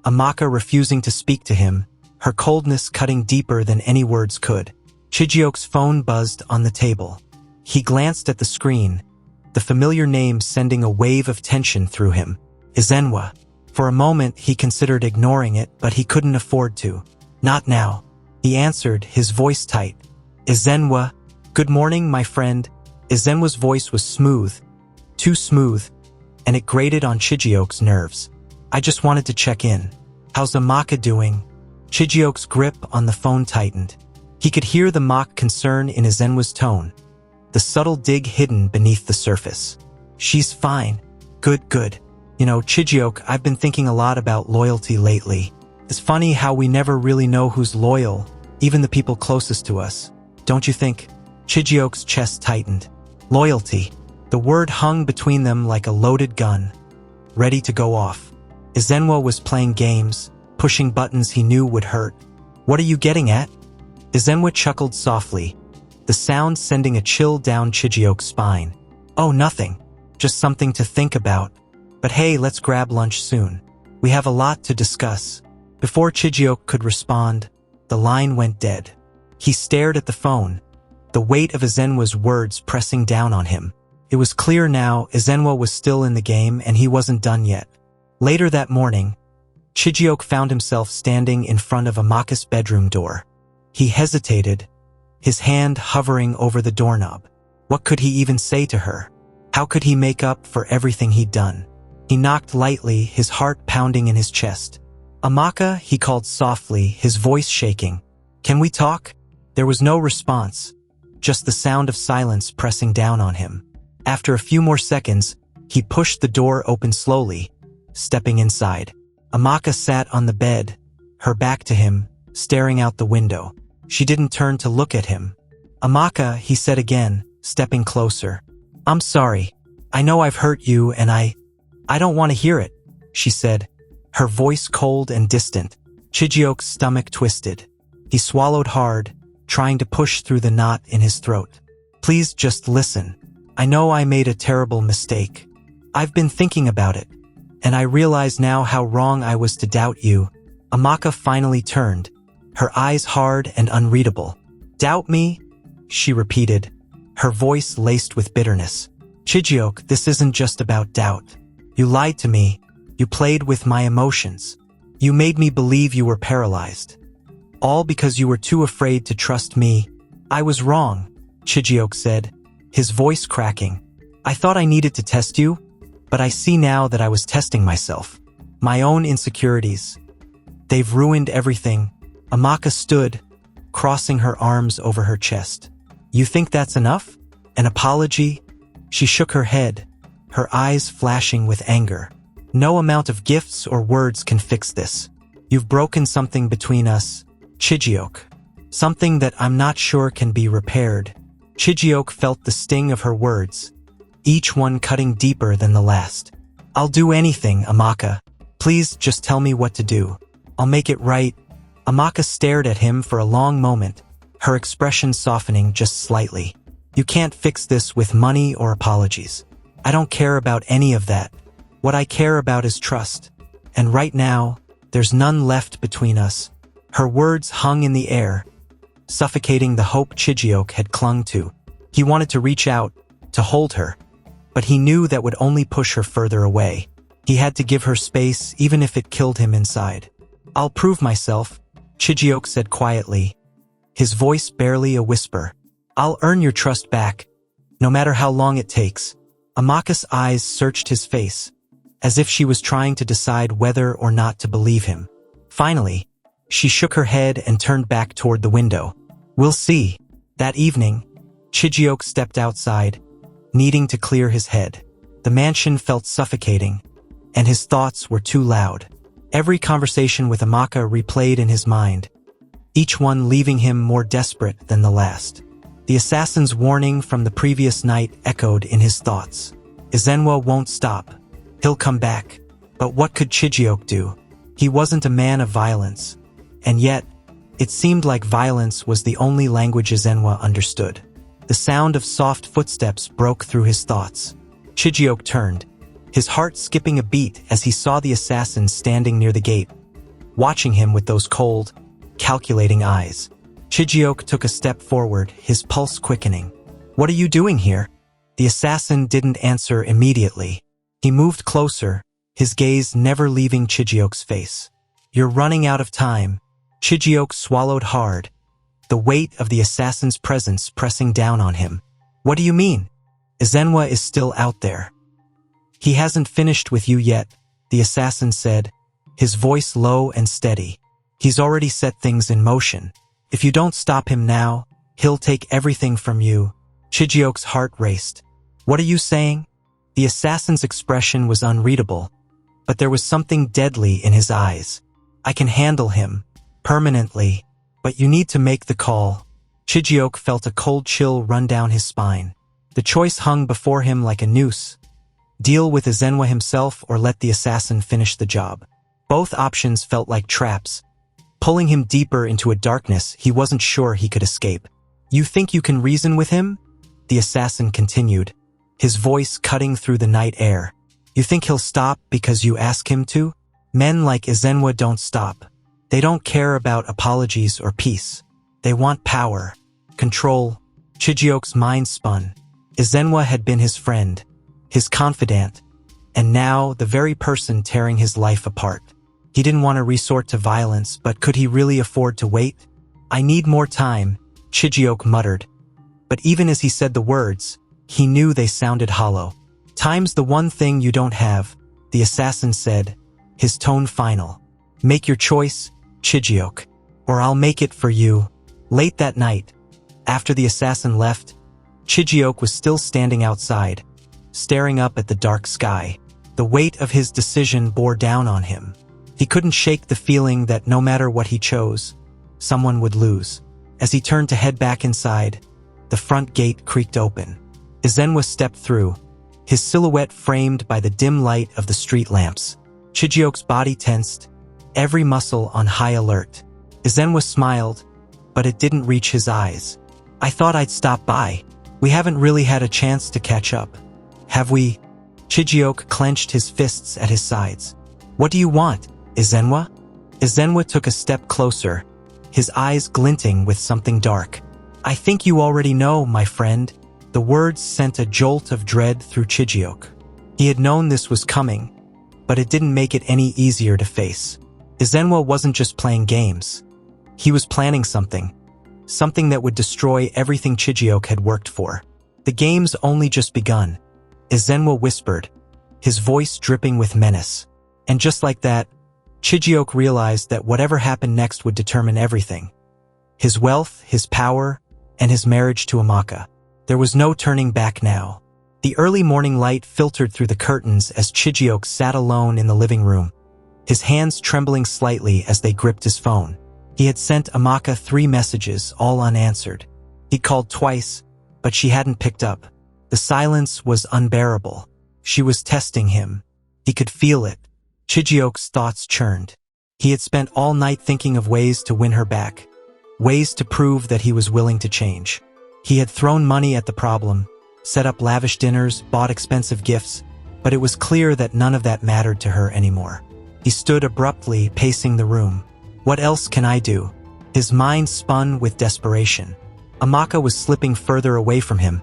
Amaka refusing to speak to him, her coldness cutting deeper than any words could. Chijioke's phone buzzed on the table. He glanced at the screen, the familiar name sending a wave of tension through him. Ezenwa. For a moment, he considered ignoring it, but he couldn't afford to. Not now. He answered, his voice tight. Ezenwa. Good morning, my friend. Ezenwa's voice was smooth. Too smooth. And it grated on Chijioke's nerves. I just wanted to check in. How's Amaka doing? Chijioke's grip on the phone tightened. He could hear the mock concern in Ezenwa's tone, the subtle dig hidden beneath the surface. She's fine. Good. You know, Chijioke, I've been thinking a lot about loyalty lately. It's funny how we never really know who's loyal, even the people closest to us. Don't you think? Chijioke's chest tightened. Loyalty. The word hung between them like a loaded gun, ready to go off. Ezenwa was playing games, pushing buttons he knew would hurt. What are you getting at? Ezenwa chuckled softly, the sound sending a chill down Chijioke's spine. Oh, nothing. Just something to think about. But hey, let's grab lunch soon. We have a lot to discuss. Before Chijioke could respond, the line went dead. He stared at the phone, the weight of Ezenwa's words pressing down on him. It was clear now Ezenwa was still in the game and he wasn't done yet. Later that morning, Chijioke found himself standing in front of Amaka's bedroom door. He hesitated, his hand hovering over the doorknob. What could he even say to her? How could he make up for everything he'd done? He knocked lightly, his heart pounding in his chest. Amaka, he called softly, his voice shaking. Can we talk? There was no response, just the sound of silence pressing down on him. After a few more seconds, he pushed the door open slowly, stepping inside. Amaka sat on the bed, her back to him, staring out the window. She didn't turn to look at him. Amaka, he said again, stepping closer. I'm sorry. I know I've hurt you and I don't want to hear it, she said, her voice cold and distant. Chijioke's stomach twisted. He swallowed hard, trying to push through the knot in his throat. Please just listen. I know I made a terrible mistake. I've been thinking about it, and I realize now how wrong I was to doubt you. Amaka finally turned, her eyes hard and unreadable. Doubt me? She repeated, her voice laced with bitterness. Chijioke, this isn't just about doubt. You lied to me. You played with my emotions. You made me believe you were paralyzed. All because you were too afraid to trust me. I was wrong, Chijioke said, his voice cracking. I thought I needed to test you, but I see now that I was testing myself. My own insecurities. They've ruined everything. Amaka stood, crossing her arms over her chest. You think that's enough? An apology? She shook her head, her eyes flashing with anger. No amount of gifts or words can fix this. You've broken something between us, Chijioke. Something that I'm not sure can be repaired. Chijioke felt the sting of her words, each one cutting deeper than the last. I'll do anything, Amaka. Please just tell me what to do. I'll make it right. Amaka stared at him for a long moment, her expression softening just slightly. You can't fix this with money or apologies. I don't care about any of that. What I care about is trust. And right now, there's none left between us. Her words hung in the air, suffocating the hope Chijioke had clung to. He wanted to reach out, to hold her, but he knew that would only push her further away. He had to give her space even if it killed him inside. I'll prove myself, Chijioke said quietly, his voice barely a whisper. I'll earn your trust back, no matter how long it takes. Amaka's eyes searched his face, as if she was trying to decide whether or not to believe him. Finally, she shook her head and turned back toward the window. We'll see. That evening, Chijioke stepped outside, needing to clear his head. The mansion felt suffocating, and his thoughts were too loud. Every conversation with Amaka replayed in his mind, each one leaving him more desperate than the last. The assassin's warning from the previous night echoed in his thoughts. Ezenwa won't stop. He'll come back. But what could Chijioke do? He wasn't a man of violence. And yet, it seemed like violence was the only language Ezenwa understood. The sound of soft footsteps broke through his thoughts. Chijioke turned, his heart skipping a beat as he saw the assassin standing near the gate, watching him with those cold, calculating eyes. Chijioke took a step forward, his pulse quickening. What are you doing here? The assassin didn't answer immediately. He moved closer, his gaze never leaving Chijioke's face. You're running out of time. Chijioke swallowed hard, the weight of the assassin's presence pressing down on him. What do you mean? Ezenwa is still out there. He hasn't finished with you yet, the assassin said, his voice low and steady. He's already set things in motion. If you don't stop him now, he'll take everything from you. Chijioke's heart raced. What are you saying? The assassin's expression was unreadable, but there was something deadly in his eyes. I can handle him, permanently, but you need to make the call. Chijioke felt a cold chill run down his spine. The choice hung before him like a noose. Deal with Ezenwa himself or let the assassin finish the job. Both options felt like traps, pulling him deeper into a darkness he wasn't sure he could escape. You think you can reason with him? The assassin continued, his voice cutting through the night air. You think he'll stop because you ask him to? Men like Ezenwa don't stop. They don't care about apologies or peace. They want power, control. Chijioke's mind spun. Ezenwa had been his friend, his confidant, and now the very person tearing his life apart. He didn't want to resort to violence, but could he really afford to wait? I need more time, Chijioke muttered. But even as he said the words, he knew they sounded hollow. Time's the one thing you don't have, the assassin said, his tone final. Make your choice, Chijioke, or I'll make it for you. Late that night, after the assassin left, Chijioke was still standing outside, staring up at the dark sky. The weight of his decision bore down on him. He couldn't shake the feeling that no matter what he chose, someone would lose. As he turned to head back inside, the front gate creaked open. Ezenwa stepped through, his silhouette framed by the dim light of the street lamps. Chijioke's body tensed, every muscle on high alert. Ezenwa smiled, but it didn't reach his eyes. I thought I'd stop by. We haven't really had a chance to catch up. Have we? Chijioke clenched his fists at his sides. What do you want, Ezenwa? Ezenwa took a step closer, his eyes glinting with something dark. I think you already know, my friend. The words sent a jolt of dread through Chijioke. He had known this was coming, but it didn't make it any easier to face. Ezenwa wasn't just playing games. He was planning something that would destroy everything Chijioke had worked for. The game's only just begun, Ezenwa whispered, his voice dripping with menace. And just like that, Chijioke realized that whatever happened next would determine everything. His wealth, his power, and his marriage to Amaka. There was no turning back now. The early morning light filtered through the curtains as Chijioke sat alone in the living room, his hands trembling slightly as they gripped his phone. He had sent Amaka 3 messages, all unanswered. He called twice, but she hadn't picked up. The silence was unbearable. She was testing him. He could feel it. Chijioke's thoughts churned. He had spent all night thinking of ways to win her back, ways to prove that he was willing to change. He had thrown money at the problem, set up lavish dinners, bought expensive gifts, but it was clear that none of that mattered to her anymore. He stood abruptly, pacing the room. What else can I do? His mind spun with desperation. Amaka was slipping further away from him,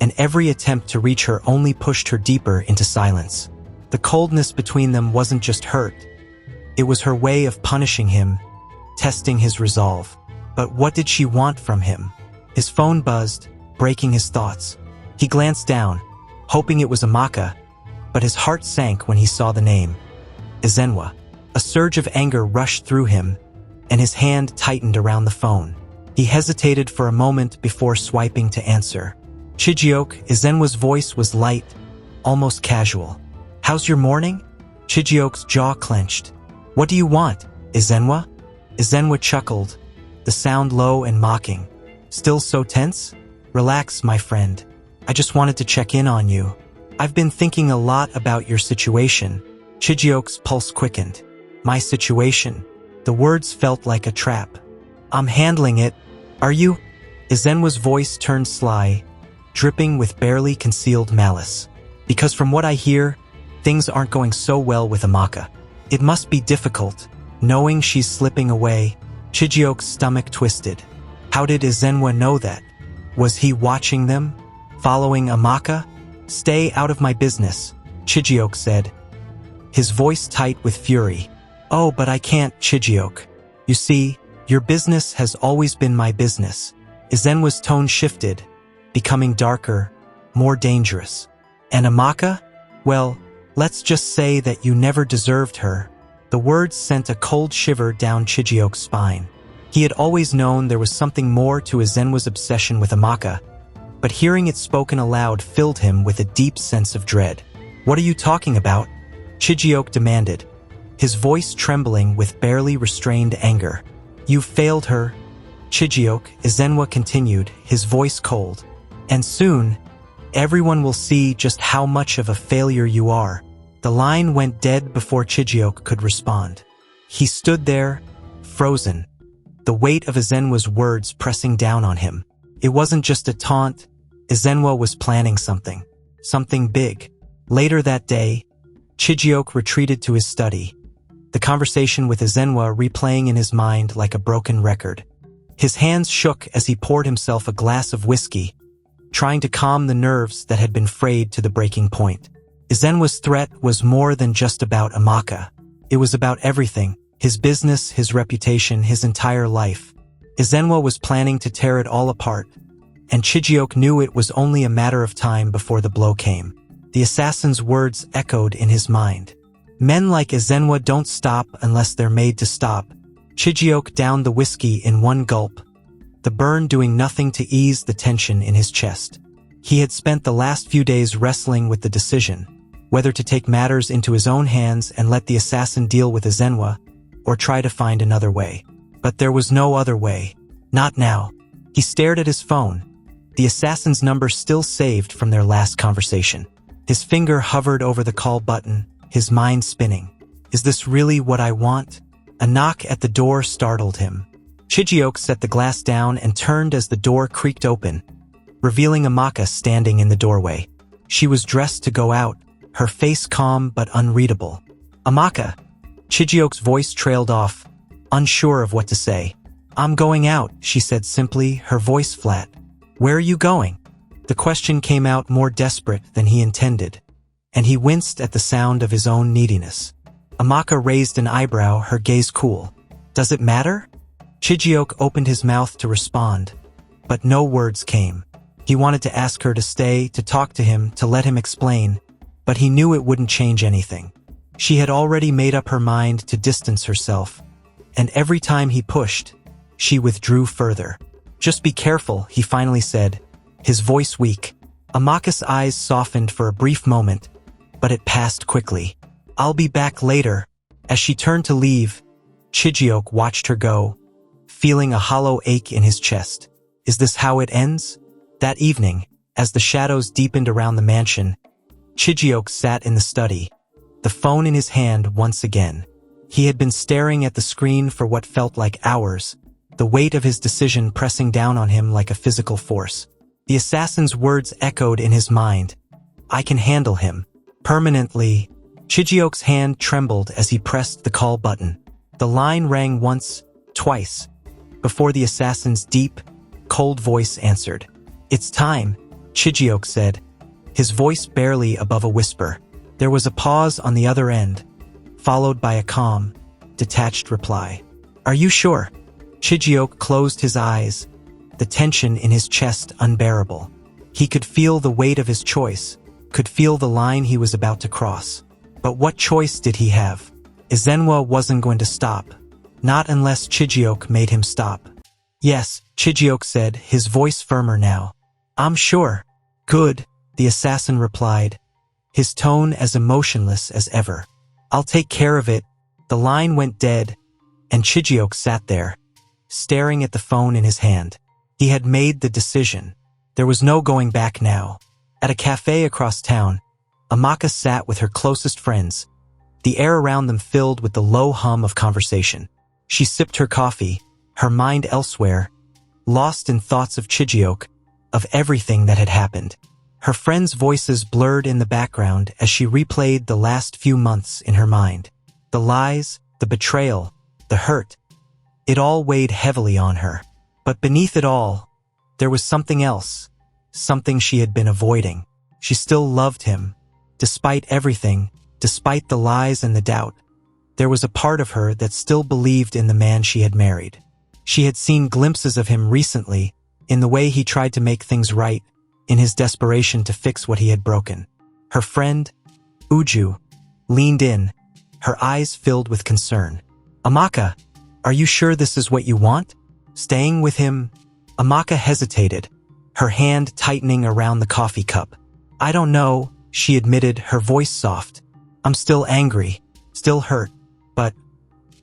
and every attempt to reach her only pushed her deeper into silence. The coldness between them wasn't just hurt. It was her way of punishing him, testing his resolve. But what did she want from him? His phone buzzed, breaking his thoughts. He glanced down, hoping it was Amaka, but his heart sank when he saw the name. Ezenwa. A surge of anger rushed through him, and his hand tightened around the phone. He hesitated for a moment before swiping to answer. Chijioke, Ezenwa's voice was light, almost casual. How's your morning? Chijioke's jaw clenched. What do you want, Ezenwa? Ezenwa chuckled, the sound low and mocking. Still so tense? Relax, my friend. I just wanted to check in on you. I've been thinking a lot about your situation. Chijioke's pulse quickened. My situation. The words felt like a trap. I'm handling it. Are you? Ezenwa's voice turned sly, dripping with barely concealed malice. Because from what I hear, things aren't going so well with Amaka. It must be difficult, knowing she's slipping away. Chijioke's stomach twisted. How did Ezenwa know that? Was he watching them? Following Amaka? Stay out of my business, Chijioke said, his voice tight with fury. Oh, but I can't, Chijioke. You see, your business has always been my business. Ezenwa's tone shifted, becoming darker, more dangerous. And Amaka? Well, let's just say that you never deserved her. The words sent a cold shiver down Chijioke's spine. He had always known there was something more to Ezenwa's obsession with Amaka, but hearing it spoken aloud filled him with a deep sense of dread. What are you talking about? Chijioke demanded, his voice trembling with barely restrained anger. You've failed her, Chijioke, Ezenwa continued, his voice cold. And soon, everyone will see just how much of a failure you are. The line went dead before Chijioke could respond. He stood there, frozen, the weight of Ezenwa's words pressing down on him. It wasn't just a taunt. Ezenwa was planning something big. Later that day, Chijioke retreated to his study, the conversation with Ezenwa replaying in his mind like a broken record. His hands shook as he poured himself a glass of whiskey, trying to calm the nerves that had been frayed to the breaking point. Ezenwa's threat was more than just about Amaka. It was about everything, his business, his reputation, his entire life. Ezenwa was planning to tear it all apart, and Chijioke knew it was only a matter of time before the blow came. The assassin's words echoed in his mind. Men like Ezenwa don't stop unless they're made to stop. Chijioke downed the whiskey in one gulp, the burn doing nothing to ease the tension in his chest. He had spent the last few days wrestling with the decision, whether to take matters into his own hands and let the assassin deal with Ezenwa, or try to find another way. But there was no other way. Not now. He stared at his phone, the assassin's number still saved from their last conversation. His finger hovered over the call button, his mind spinning. Is this really what I want? A knock at the door startled him. Chijioke set the glass down and turned as the door creaked open, revealing Amaka standing in the doorway. She was dressed to go out, her face calm but unreadable. Amaka! Chijioke's voice trailed off, unsure of what to say. I'm going out, she said simply, her voice flat. Where are you going? The question came out more desperate than he intended, and he winced at the sound of his own neediness. Amaka raised an eyebrow, her gaze cool. Does it matter? Chijioke opened his mouth to respond, but no words came. He wanted to ask her to stay, to talk to him, to let him explain, but he knew it wouldn't change anything. She had already made up her mind to distance herself, and every time he pushed, she withdrew further. Just be careful, he finally said, his voice weak. Amaka's eyes softened for a brief moment, but it passed quickly. I'll be back later. As she turned to leave, Chijioke watched her go, feeling a hollow ache in his chest. Is this how it ends? That evening, as the shadows deepened around the mansion, Chijioke sat in the study, the phone in his hand once again. He had been staring at the screen for what felt like hours, the weight of his decision pressing down on him like a physical force. The assassin's words echoed in his mind. I can handle him. Permanently. Chijioke's hand trembled as he pressed the call button. The line rang once, twice, before the assassin's deep, cold voice answered. It's time, Chijioke said, his voice barely above a whisper. There was a pause on the other end, followed by a calm, detached reply. Are you sure? Chijioke closed his eyes, the tension in his chest unbearable. He could feel the weight of his choice, could feel the line he was about to cross. But what choice did he have? Ezenwa wasn't going to stop, not unless Chijioke made him stop. Yes, Chijioke said, his voice firmer now. I'm sure. Good, the assassin replied, his tone as emotionless as ever. I'll take care of it. The line went dead, and Chijioke sat there, staring at the phone in his hand. He had made the decision. There was no going back now. At a cafe across town, Amaka sat with her closest friends, the air around them filled with the low hum of conversation. She sipped her coffee, her mind elsewhere, lost in thoughts of Chijioke, of everything that had happened. Her friends' voices blurred in the background as she replayed the last few months in her mind. The lies, the betrayal, the hurt. It all weighed heavily on her. But beneath it all, there was something else. something she had been avoiding. She still loved him. Despite everything, despite the lies and the doubt, there was a part of her that still believed in the man she had married. She had seen glimpses of him recently, in the way he tried to make things right, in his desperation to fix what he had broken. Her friend, Uju, leaned in, her eyes filled with concern. "Amaka, are you sure this is what you want? Staying with him?" Amaka hesitated, her hand tightening around the coffee cup. "I don't know," she admitted, her voice soft. "I'm still angry, still hurt, but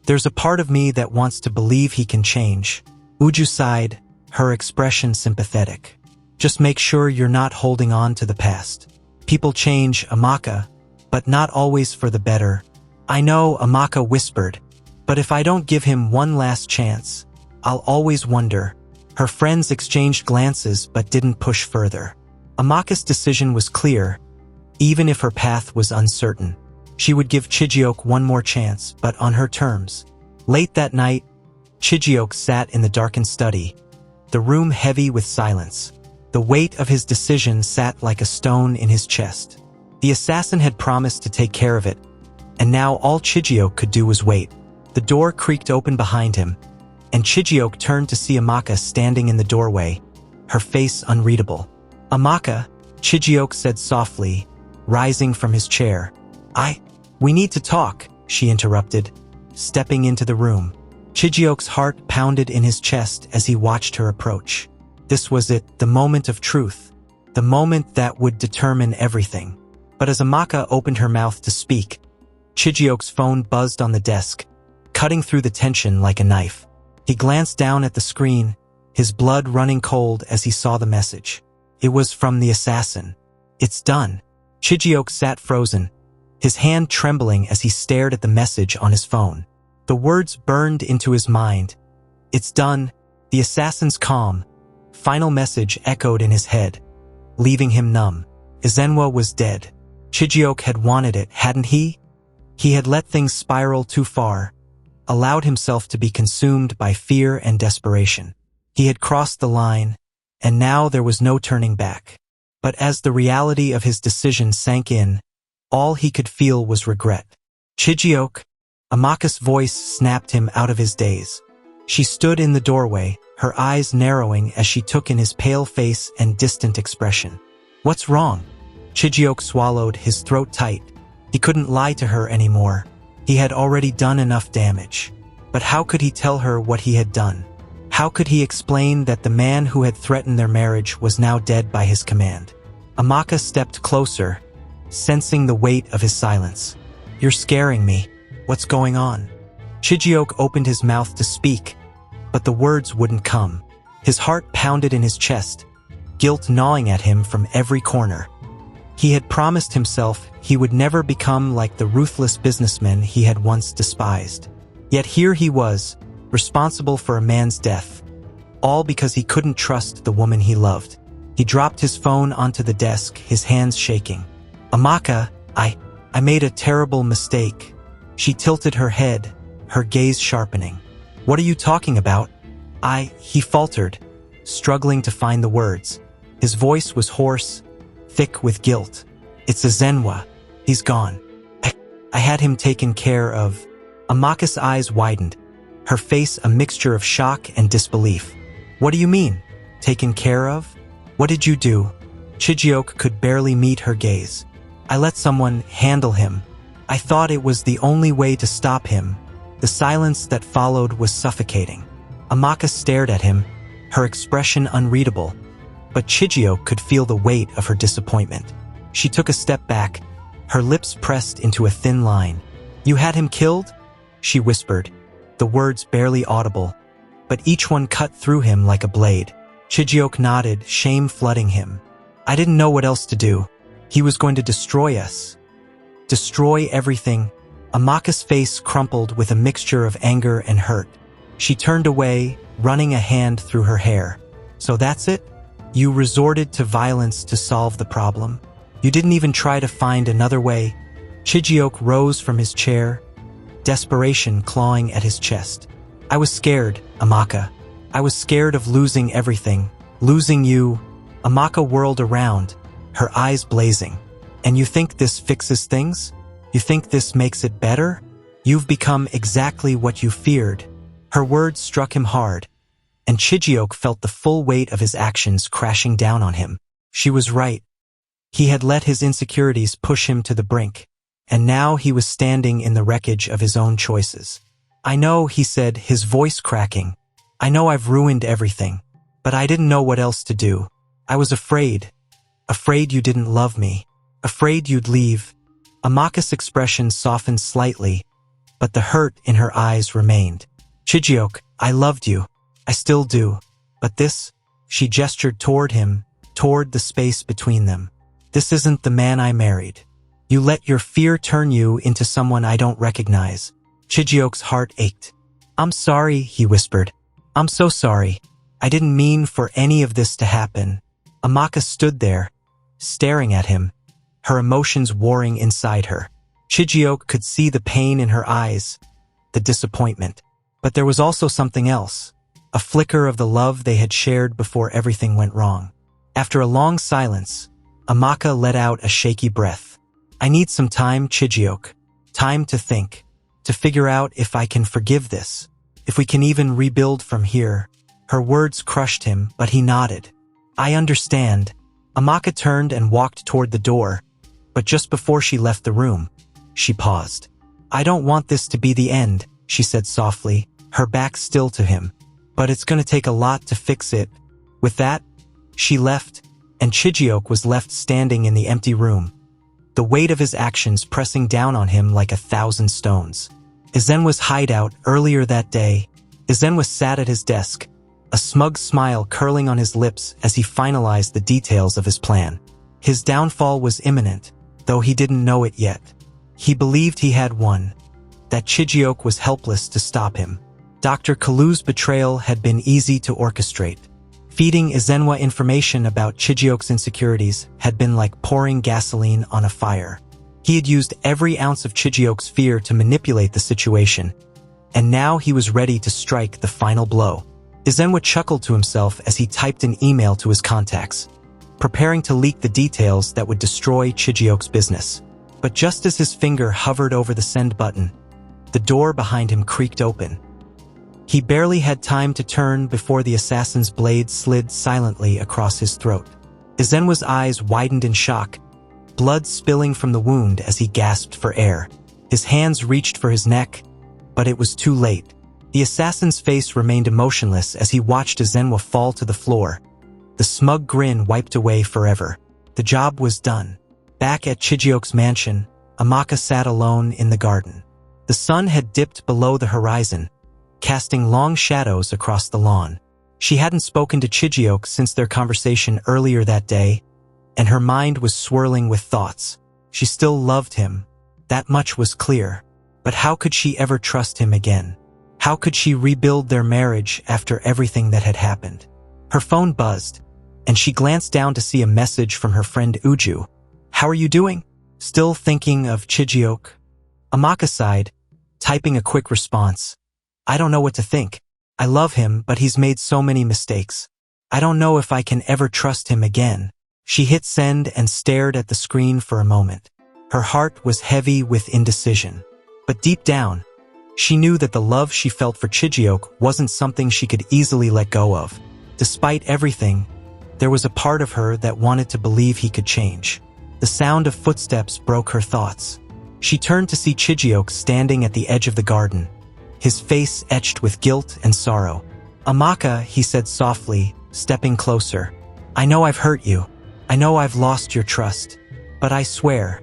there's a part of me that wants to believe he can change." Uju sighed, her expression sympathetic. "Just make sure you're not holding on to the past. People change, Amaka, but not always for the better." "I know," Amaka whispered, "but if I don't give him one last chance, I'll always wonder." Her friends exchanged glances but didn't push further. Amaka's decision was clear. Even if her path was uncertain, she would give Chijioke one more chance, but on her terms. Late that night, Chijioke sat in the darkened study, the room heavy with silence. The weight of his decision sat like a stone in his chest. The assassin had promised to take care of it, and now all Chijioke could do was wait. The door creaked open behind him, and Chijioke turned to see Amaka standing in the doorway, her face unreadable. "Amaka," Chijioke said softly, rising from his chair. We need to talk," she interrupted, stepping into the room. Chijioke's heart pounded in his chest as he watched her approach. This was it, the moment of truth, the moment that would determine everything. But as Amaka opened her mouth to speak, Chijioke's phone buzzed on the desk, cutting through the tension like a knife. He glanced down at the screen, his blood running cold as he saw the message. It was from the assassin. "It's done." Chijioke sat frozen, his hand trembling as he stared at the message on his phone. The words burned into his mind. "It's done." The assassin's calm, final message echoed in his head, leaving him numb. Ezenwa was dead. Chijioke had wanted it, hadn't he? He had let things spiral too far, allowed himself to be consumed by fear and desperation. He had crossed the line, and now there was no turning back. But as the reality of his decision sank in, all he could feel was regret. "Chijioke," Amaka's voice snapped him out of his daze. She stood in the doorway, her eyes narrowing as she took in his pale face and distant expression. "What's wrong?" Chijioke swallowed, his throat tight. He couldn't lie to her anymore. He had already done enough damage. But how could he tell her what he had done? How could he explain that the man who had threatened their marriage was now dead by his command? Amaka stepped closer, sensing the weight of his silence. "You're scaring me. What's going on?" Chijioke opened his mouth to speak, but the words wouldn't come. His heart pounded in his chest, guilt gnawing at him from every corner. He had promised himself he would never become like the ruthless businessman he had once despised. Yet here he was, responsible for a man's death, all because he couldn't trust the woman he loved. He dropped his phone onto the desk, his hands shaking. "Amaka, I made a terrible mistake." She tilted her head, her gaze sharpening. "What are you talking about?" He faltered, struggling to find the words. His voice was hoarse, thick with guilt. "It's Ezenwa. He's gone. I had him taken care of." Amaka's eyes widened, her face a mixture of shock and disbelief. "What do you mean? Taken care of? What did you do?" Chijioke could barely meet her gaze. "I let someone handle him. I thought it was the only way to stop him." The silence that followed was suffocating. Amaka stared at him, her expression unreadable, but Chijioke could feel the weight of her disappointment. She took a step back, her lips pressed into a thin line. "You had him killed?" she whispered, the words barely audible, but each one cut through him like a blade. Chijioke nodded, shame flooding him. "I didn't know what else to do. He was going to destroy us. Destroy everything." Amaka's face crumpled with a mixture of anger and hurt. She turned away, running a hand through her hair. "So that's it? You resorted to violence to solve the problem? You didn't even try to find another way?" Chijioke rose from his chair, desperation clawing at his chest. "I was scared, Amaka. I was scared of losing everything. Losing you, Amaka whirled around, her eyes blazing. And you think this fixes things? You think this makes it better? You've become exactly what you feared. Her words struck him hard, and Chijioke felt the full weight of his actions crashing down on him. She was right. He had let his insecurities push him to the brink, and now he was standing in the wreckage of his own choices. I know, he said, his voice cracking. I know I've ruined everything, but I didn't know what else to do. I was afraid. Afraid you didn't love me. Afraid you'd leave. Amaka's expression softened slightly, but the hurt in her eyes remained. Chijioke, I loved you. I still do. But this, she gestured toward him, toward the space between them. This isn't the man I married. You let your fear turn you into someone I don't recognize. Chijioke's heart ached. I'm sorry, he whispered. I'm so sorry. I didn't mean for any of this to happen. Amaka stood there, staring at him, her emotions warring inside her. Chijioke could see the pain in her eyes, the disappointment. But there was also something else, a flicker of the love they had shared before everything went wrong. After a long silence, Amaka let out a shaky breath. I need some time, Chijioke. Time to think, to figure out if I can forgive this, if we can even rebuild from here. Her words crushed him, but he nodded. I understand. Amaka turned and walked toward the door, but just before she left the room, she paused. I don't want this to be the end, she said softly, her back still to him. But it's gonna take a lot to fix it. With that, she left, and Chijioke was left standing in the empty room, the weight of his actions pressing down on him like 1,000 stones. Ezenwa's hideout earlier that day. Ezenwa sat at his desk, a smug smile curling on his lips as he finalized the details of his plan. His downfall was imminent, though he didn't know it yet. He believed he had won, that Chijioke was helpless to stop him. Dr. Kalu's betrayal had been easy to orchestrate. Feeding Ezenwa information about Chijioke's insecurities had been like pouring gasoline on a fire. He had used every ounce of Chijioke's fear to manipulate the situation, and now he was ready to strike the final blow. Ezenwa chuckled to himself as he typed an email to his contacts, preparing to leak the details that would destroy Chijioke's business. But just as his finger hovered over the send button, the door behind him creaked open. He barely had time to turn before the assassin's blade slid silently across his throat. Ezenwa's eyes widened in shock, blood spilling from the wound as he gasped for air. His hands reached for his neck, but it was too late. The assassin's face remained emotionless as he watched Ezenwa fall to the floor. The smug grin wiped away forever. The job was done. Back at Chijioke's mansion, Amaka sat alone in the garden. The sun had dipped below the horizon, casting long shadows across the lawn. She hadn't spoken to Chijioke since their conversation earlier that day, and her mind was swirling with thoughts. She still loved him. That much was clear. But how could she ever trust him again? How could she rebuild their marriage after everything that had happened? Her phone buzzed, and she glanced down to see a message from her friend Uju. How are you doing? Still thinking of Chijioke? Amaka sighed, typing a quick response. I don't know what to think. I love him, but he's made so many mistakes. I don't know if I can ever trust him again. She hit send and stared at the screen for a moment. Her heart was heavy with indecision. But deep down, she knew that the love she felt for Chijioke wasn't something she could easily let go of. Despite everything, there was a part of her that wanted to believe he could change. The sound of footsteps broke her thoughts. She turned to see Chijioke standing at the edge of the garden, his face etched with guilt and sorrow. Amaka, he said softly, stepping closer. I know I've hurt you. I know I've lost your trust. But I swear,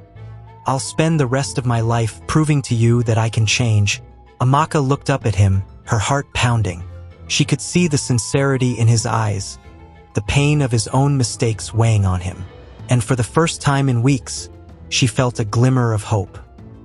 I'll spend the rest of my life proving to you that I can change. Amaka looked up at him, her heart pounding. She could see the sincerity in his eyes, the pain of his own mistakes weighing on him. And for the first time in weeks, she felt a glimmer of hope.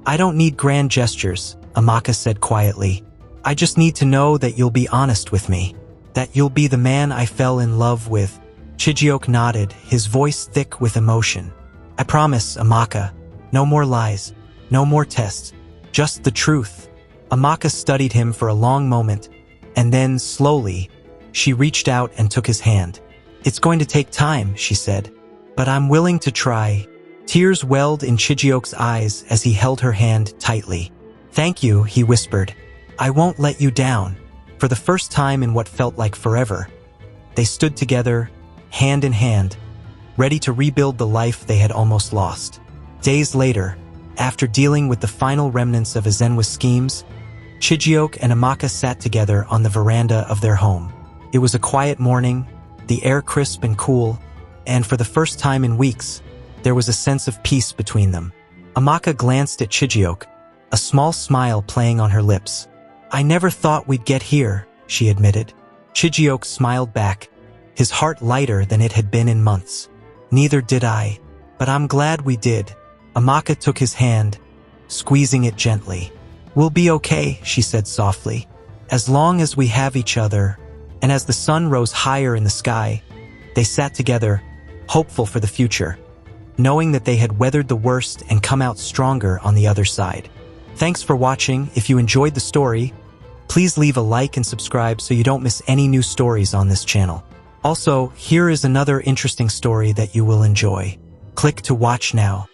I don't need grand gestures, Amaka said quietly. I just need to know that you'll be honest with me, that you'll be the man I fell in love with. Chijioke nodded, his voice thick with emotion. I promise, Amaka. No more lies, no more tests, just the truth. Amaka studied him for a long moment, and then, slowly, she reached out and took his hand. It's going to take time, she said, but I'm willing to try. Tears welled in Chijioke's eyes as he held her hand tightly. Thank you, he whispered. I won't let you down. For the first time in what felt like forever, they stood together, hand in hand, ready to rebuild the life they had almost lost. Days later, after dealing with the final remnants of Ezenwa's schemes, Chijioke and Amaka sat together on the veranda of their home. It was a quiet morning, the air crisp and cool, and for the first time in weeks, there was a sense of peace between them. Amaka glanced at Chijioke, a small smile playing on her lips. I never thought we'd get here, she admitted. Chijioke smiled back, his heart lighter than it had been in months. Neither did I, but I'm glad we did. Amaka took his hand, squeezing it gently. We'll be okay, she said softly, as long as we have each other. And as the sun rose higher in the sky, they sat together, hopeful for the future, knowing that they had weathered the worst and come out stronger on the other side. Thanks for watching. If you enjoyed the story, please leave a like and subscribe so you don't miss any new stories on this channel. Also, here is another interesting story that you will enjoy. Click to watch now.